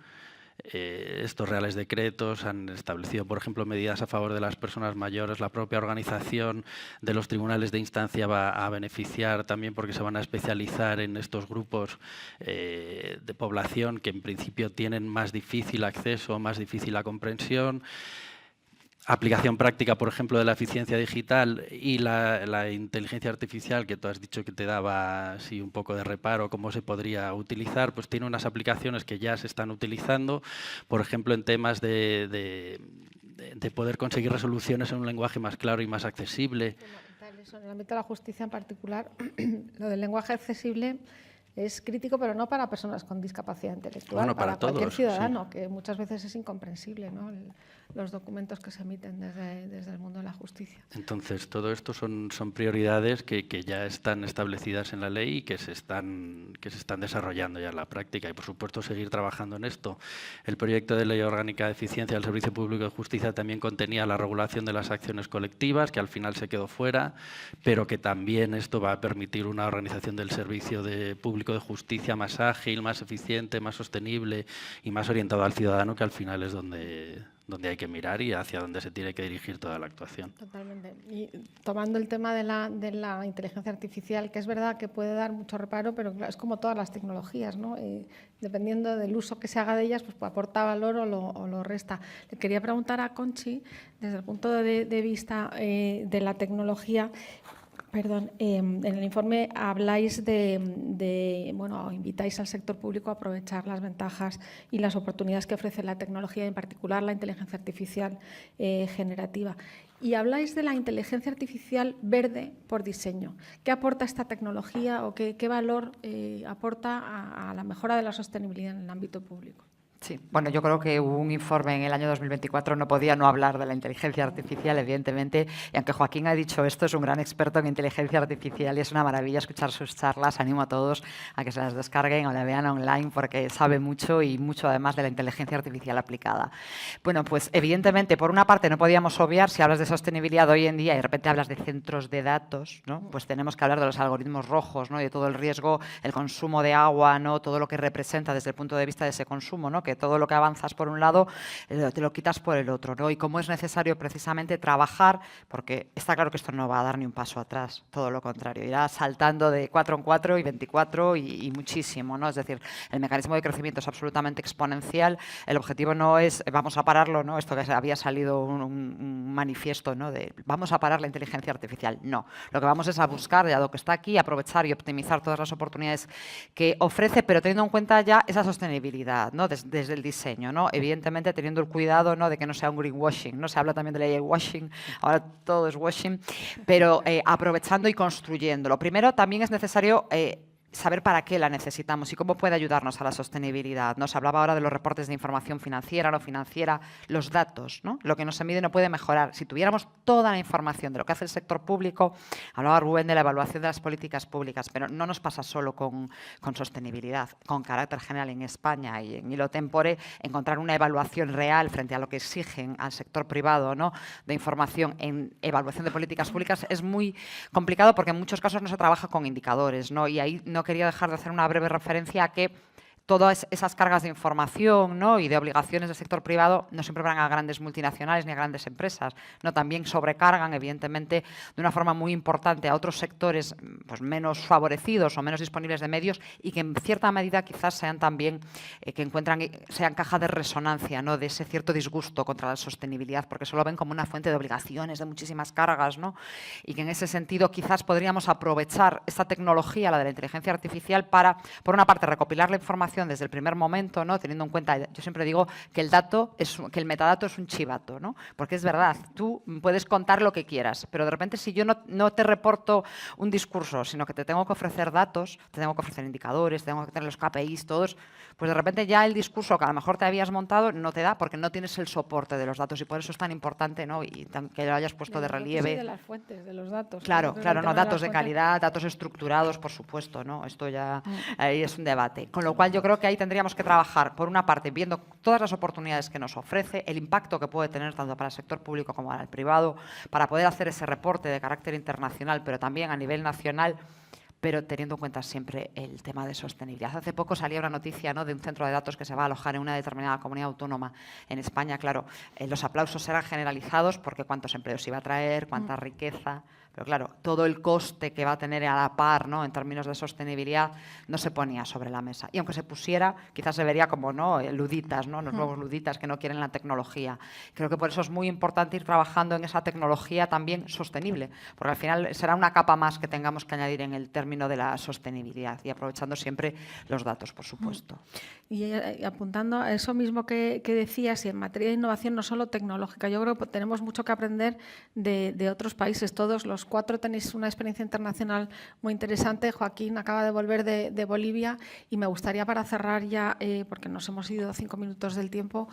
Estos reales decretos han establecido, por ejemplo, medidas a favor de las personas mayores. La propia organización de los tribunales de instancia va a beneficiar también porque se van a especializar en estos grupos de población que en principio tienen más difícil acceso, más difícil la comprensión. Aplicación práctica, por ejemplo, de la eficiencia digital y la inteligencia artificial, que tú has dicho que te daba así un poco de reparo, cómo se podría utilizar, pues tiene unas aplicaciones que ya se están utilizando, por ejemplo, en temas de poder conseguir resoluciones en un lenguaje más claro y más accesible. En el ámbito de la justicia en particular, lo del lenguaje accesible es crítico, pero no para personas con discapacidad intelectual, bueno, para cualquier todos, ciudadano, sí. Que muchas veces es incomprensible, ¿no? Los documentos que se emiten desde el mundo de la justicia. Entonces, todo esto son prioridades que ya están establecidas en la ley y que se están desarrollando ya en la práctica. Y, por supuesto, seguir trabajando en esto. El proyecto de ley orgánica de eficiencia del Servicio Público de Justicia también contenía la regulación de las acciones colectivas, que al final se quedó fuera, pero que también esto va a permitir una organización del servicio público de justicia más ágil, más eficiente, más sostenible y más orientado al ciudadano, que al final es donde hay que mirar y hacia donde se tiene que dirigir toda la actuación. Totalmente. Y tomando el tema de la inteligencia artificial, que es verdad que puede dar mucho reparo, pero claro, es como todas las tecnologías, ¿no? Dependiendo del uso que se haga de ellas, pues aporta valor o lo resta. Le quería preguntar a Conchi, desde el punto de vista de la tecnología. Perdón, en el informe habláis bueno, invitáis al sector público a aprovechar las ventajas y las oportunidades que ofrece la tecnología, en particular la inteligencia artificial generativa. Y habláis de la inteligencia artificial verde por diseño. ¿Qué aporta esta tecnología o qué valor aporta a la mejora de la sostenibilidad en el ámbito público? Sí, bueno, yo creo que un informe en el año 2024 no podía no hablar de la inteligencia artificial, evidentemente, y aunque Joaquín ha dicho esto, es un gran experto en inteligencia artificial y es una maravilla escuchar sus charlas. Animo a todos a que se las descarguen o la vean online porque sabe mucho y mucho además de la inteligencia artificial aplicada. Bueno, pues evidentemente, por una parte no podíamos obviar, si hablas de sostenibilidad hoy en día y de repente hablas de centros de datos, ¿no? Pues tenemos que hablar de los algoritmos rojos, ¿no? Y de todo el riesgo, el consumo de agua, ¿no? Todo lo que representa desde el punto de vista de ese consumo, ¿no? Que todo lo que avanzas por un lado te lo quitas por el otro, ¿no? Y cómo es necesario precisamente trabajar, porque está claro que esto no va a dar ni un paso atrás, todo lo contrario, irá saltando de 4 en 4 y 24 y muchísimo, ¿no? Es decir, el mecanismo de crecimiento es absolutamente exponencial, el objetivo no es vamos a pararlo, ¿no? Esto que había salido un manifiesto, ¿no? De vamos a parar la inteligencia artificial, no. Lo que vamos es a buscar, dado que está aquí, aprovechar y optimizar todas las oportunidades que ofrece, pero teniendo en cuenta ya esa sostenibilidad, ¿no? Desde el diseño, ¿no? Evidentemente teniendo el cuidado, ¿no? De que no sea un greenwashing, ¿no? Se habla también de la washing, ahora todo es washing, pero aprovechando y construyendo. Lo primero también es necesario saber para qué la necesitamos y cómo puede ayudarnos a la sostenibilidad. Nos hablaba ahora de los reportes de información financiera, no financiera, los datos, ¿no? Lo que no se mide no puede mejorar. Si tuviéramos toda la información de lo que hace el sector público, hablaba Rubén de la evaluación de las políticas públicas, pero no nos pasa solo con sostenibilidad, con carácter general en España y en hilo tempore, encontrar una evaluación real frente a lo que exigen al sector privado, ¿no? De información en evaluación de políticas públicas es muy complicado porque en muchos casos no se trabaja con indicadores, ¿no? Y ahí no quería dejar de hacer una breve referencia a que todas esas cargas de información, ¿no? Y de obligaciones del sector privado no siempre van a grandes multinacionales ni a grandes empresas, ¿no? También sobrecargan, evidentemente, de una forma muy importante a otros sectores pues, menos favorecidos o menos disponibles de medios y que en cierta medida quizás sean también, sean caja de resonancia, ¿no? De ese cierto disgusto contra la sostenibilidad, porque solo ven como una fuente de obligaciones, de muchísimas cargas, ¿no? Y que en ese sentido quizás podríamos aprovechar esta tecnología, la de la inteligencia artificial, para, por una parte, recopilar la información desde el primer momento, ¿no? Teniendo en cuenta, yo siempre digo que el metadato es un chivato, ¿no? Porque es verdad, tú puedes contar lo que quieras, pero de repente si yo no te reporto un discurso, sino que te tengo que ofrecer datos, te tengo que ofrecer indicadores, tengo que tener los KPIs, todos, pues de repente ya el discurso que a lo mejor te habías montado no te da porque no tienes el soporte de los datos y por eso es tan importante, ¿no? Y que lo hayas puesto de relieve. Sí, de las fuentes, de los datos. Claro, no, datos de calidad, datos estructurados, por supuesto, ¿no? Esto ya ahí es un debate. Con lo cual yo creo creo que ahí tendríamos que trabajar, por una parte, viendo todas las oportunidades que nos ofrece, el impacto que puede tener tanto para el sector público como para el privado, para poder hacer ese reporte de carácter internacional, pero también a nivel nacional, pero teniendo en cuenta siempre el tema de sostenibilidad. Hace poco salía una noticia, ¿no?, de un centro de datos que se va a alojar en una determinada comunidad autónoma en España. Claro, los aplausos eran generalizados porque cuántos empleos iba a traer, cuánta riqueza. Pero claro, todo el coste que va a tener a la par, ¿no?, en términos de sostenibilidad, no se ponía sobre la mesa. Y aunque se pusiera, quizás se vería como, ¿no?, luditas, ¿no?, los nuevos luditas que no quieren la tecnología. Creo que por eso es muy importante ir trabajando en esa tecnología también sostenible, porque al final será una capa más que tengamos que añadir en el término de la sostenibilidad y aprovechando siempre los datos, por supuesto. Y apuntando a eso mismo que decías, y en materia de innovación no solo tecnológica, yo creo que tenemos mucho que aprender de otros países. Todos los 4 tenéis una experiencia internacional muy interesante. Joaquín acaba de volver de Bolivia y me gustaría, para cerrar ya, porque nos hemos ido 5 minutos del tiempo,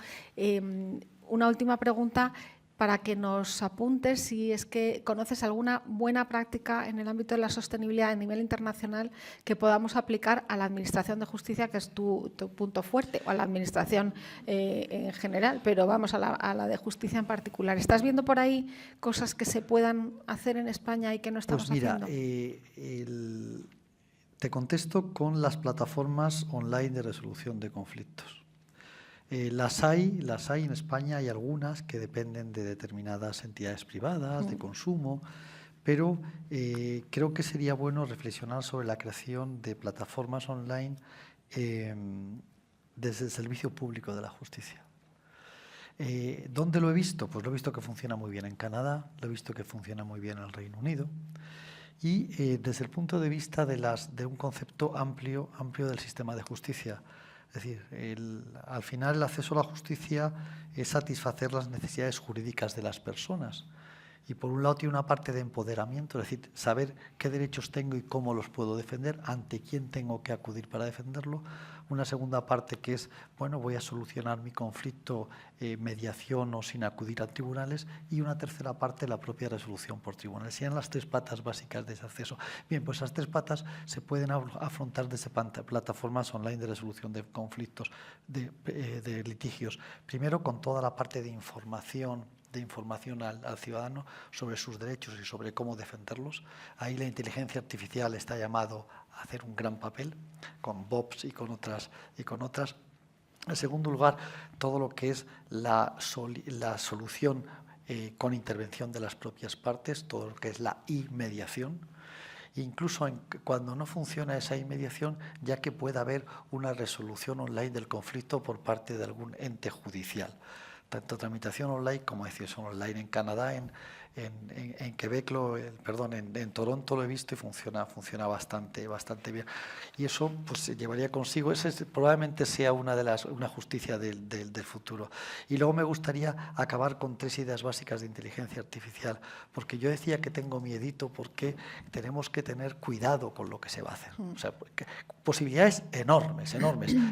una última pregunta para que nos apuntes si es que conoces alguna buena práctica en el ámbito de la sostenibilidad a nivel internacional que podamos aplicar a la Administración de Justicia, que es tu punto fuerte, o a la Administración en general, pero vamos a la de Justicia en particular. ¿Estás viendo por ahí cosas que se puedan hacer en España y que no estamos haciendo? Te contesto con las plataformas online de resolución de conflictos. Las hay en España, hay algunas que dependen de determinadas entidades privadas, de consumo, pero creo que sería bueno reflexionar sobre la creación de plataformas online desde el servicio público de la justicia. ¿Dónde lo he visto? Pues lo he visto que funciona muy bien en Canadá, lo he visto que funciona muy bien en el Reino Unido, y desde el punto de vista de un concepto amplio del sistema de justicia. Es decir, al final el acceso a la justicia es satisfacer las necesidades jurídicas de las personas. Y por un lado tiene una parte de empoderamiento, es decir, saber qué derechos tengo y cómo los puedo defender, ante quién tengo que acudir para defenderlo. Una segunda parte que es, bueno, voy a solucionar mi conflicto, mediación o sin acudir a tribunales. Y una tercera parte, la propia resolución por tribunales. Serían las 3 patas básicas de ese acceso. Bien, pues esas 3 patas se pueden afrontar desde plataformas online de resolución de conflictos, de litigios. Primero, con toda la parte de información al ciudadano sobre sus derechos y sobre cómo defenderlos. Ahí la inteligencia artificial está llamado a hacer un gran papel, con BOPs y con otras. En segundo lugar, todo lo que es la solución con intervención de las propias partes, todo lo que es la e-mediación. Incluso cuando no funciona esa inmediación, ya que pueda haber una resolución online del conflicto por parte de algún ente judicial. Tanto tramitación online como decisión online. En Canadá, en Quebec, en Toronto lo he visto y funciona bastante bien. Y eso pues se llevaría consigo, probablemente sea una justicia del futuro. Y luego me gustaría acabar con 3 ideas básicas de inteligencia artificial, porque yo decía que tengo miedito porque tenemos que tener cuidado con lo que se va a hacer. O sea, posibilidades enormes.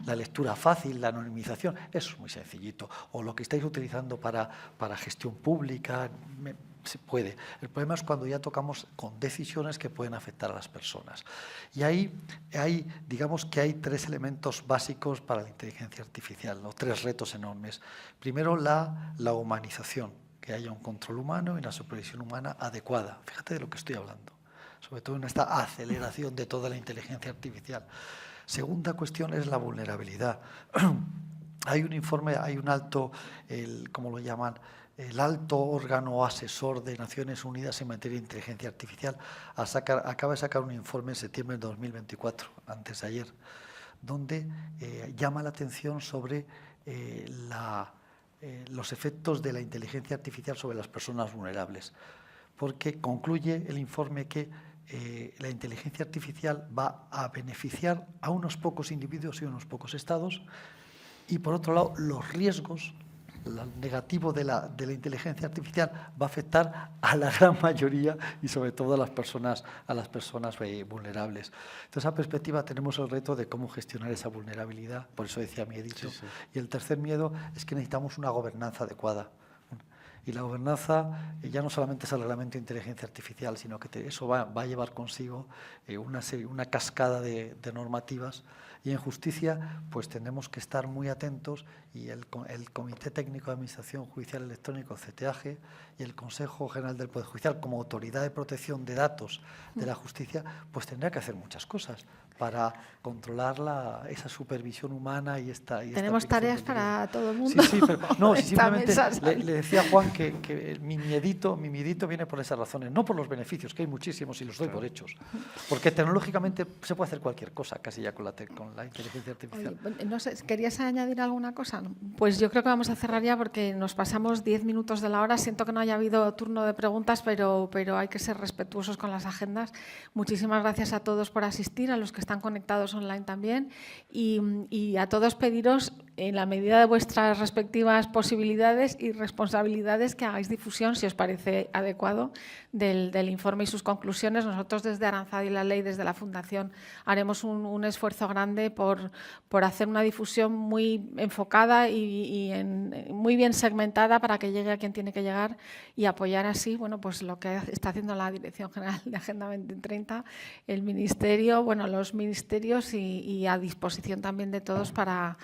La lectura fácil, la anonimización, eso es muy sencillito. O lo que estáis utilizando para gestión pública, se puede. El problema es cuando ya tocamos con decisiones que pueden afectar a las personas. Y ahí digamos que hay 3 elementos básicos para la inteligencia artificial, ¿no? 3 retos enormes. Primero, la humanización, que haya un control humano y una supervisión humana adecuada. Fíjate de lo que estoy hablando, sobre todo en esta aceleración de toda la inteligencia artificial. Segunda cuestión es la vulnerabilidad. Hay un informe, hay un alto, ¿cómo lo llaman?, el alto órgano asesor de Naciones Unidas en materia de inteligencia artificial acaba de sacar un informe en septiembre de 2024, antes de ayer, donde llama la atención sobre los efectos de la inteligencia artificial sobre las personas vulnerables, porque concluye el informe que la inteligencia artificial va a beneficiar a unos pocos individuos y a unos pocos estados, y por otro lado los riesgos, lo negativo de la inteligencia artificial va a afectar a la gran mayoría y sobre todo a las personas vulnerables. Entonces, a esa perspectiva tenemos el reto de cómo gestionar esa vulnerabilidad, por eso decía miedito. Sí. Y el tercer miedo es que necesitamos una gobernanza adecuada. Y la gobernanza ya no solamente es el reglamento de inteligencia artificial, sino que eso va a llevar consigo una cascada de normativas. Y en justicia, pues tenemos que estar muy atentos, y el Comité Técnico de Administración Judicial Electrónico, CTAG, y el Consejo General del Poder Judicial, como autoridad de protección de datos de la justicia, pues tendrá que hacer muchas cosas para controlar esa supervisión humana y esta Tenemos tareas para todo el mundo. Sí, pero no, simplemente le decía a Juan que mi miedito viene por esas razones, no por los beneficios, que hay muchísimos y los doy por hechos, porque tecnológicamente se puede hacer cualquier cosa casi ya con la inteligencia artificial. Oye, no sé, ¿querías añadir alguna cosa? Pues yo creo que vamos a cerrar ya porque nos pasamos 10 minutos de la hora. Siento que no haya habido turno de preguntas, pero hay que ser respetuosos con las agendas. Muchísimas gracias a todos por asistir, a los que están conectados online también, y a todos pediros, en la medida de vuestras respectivas posibilidades y responsabilidades, que hagáis difusión, si os parece adecuado, del informe y sus conclusiones. Nosotros desde Aranzadi y la Ley, desde la Fundación, haremos un esfuerzo grande por hacer una difusión muy enfocada y muy bien segmentada para que llegue a quien tiene que llegar, y apoyar así, bueno, pues lo que está haciendo la Dirección General de Agenda 2030, el Ministerio, bueno, los ministerios, y a disposición también de todos para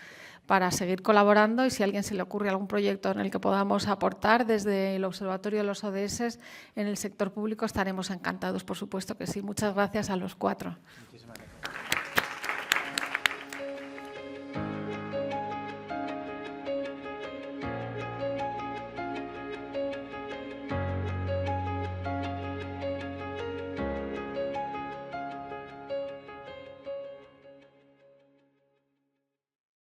seguir colaborando. Y si a alguien se le ocurre algún proyecto en el que podamos aportar desde el Observatorio de los ODS en el sector público, estaremos encantados, por supuesto que sí. Muchas gracias a los 4. Muchísimas gracias.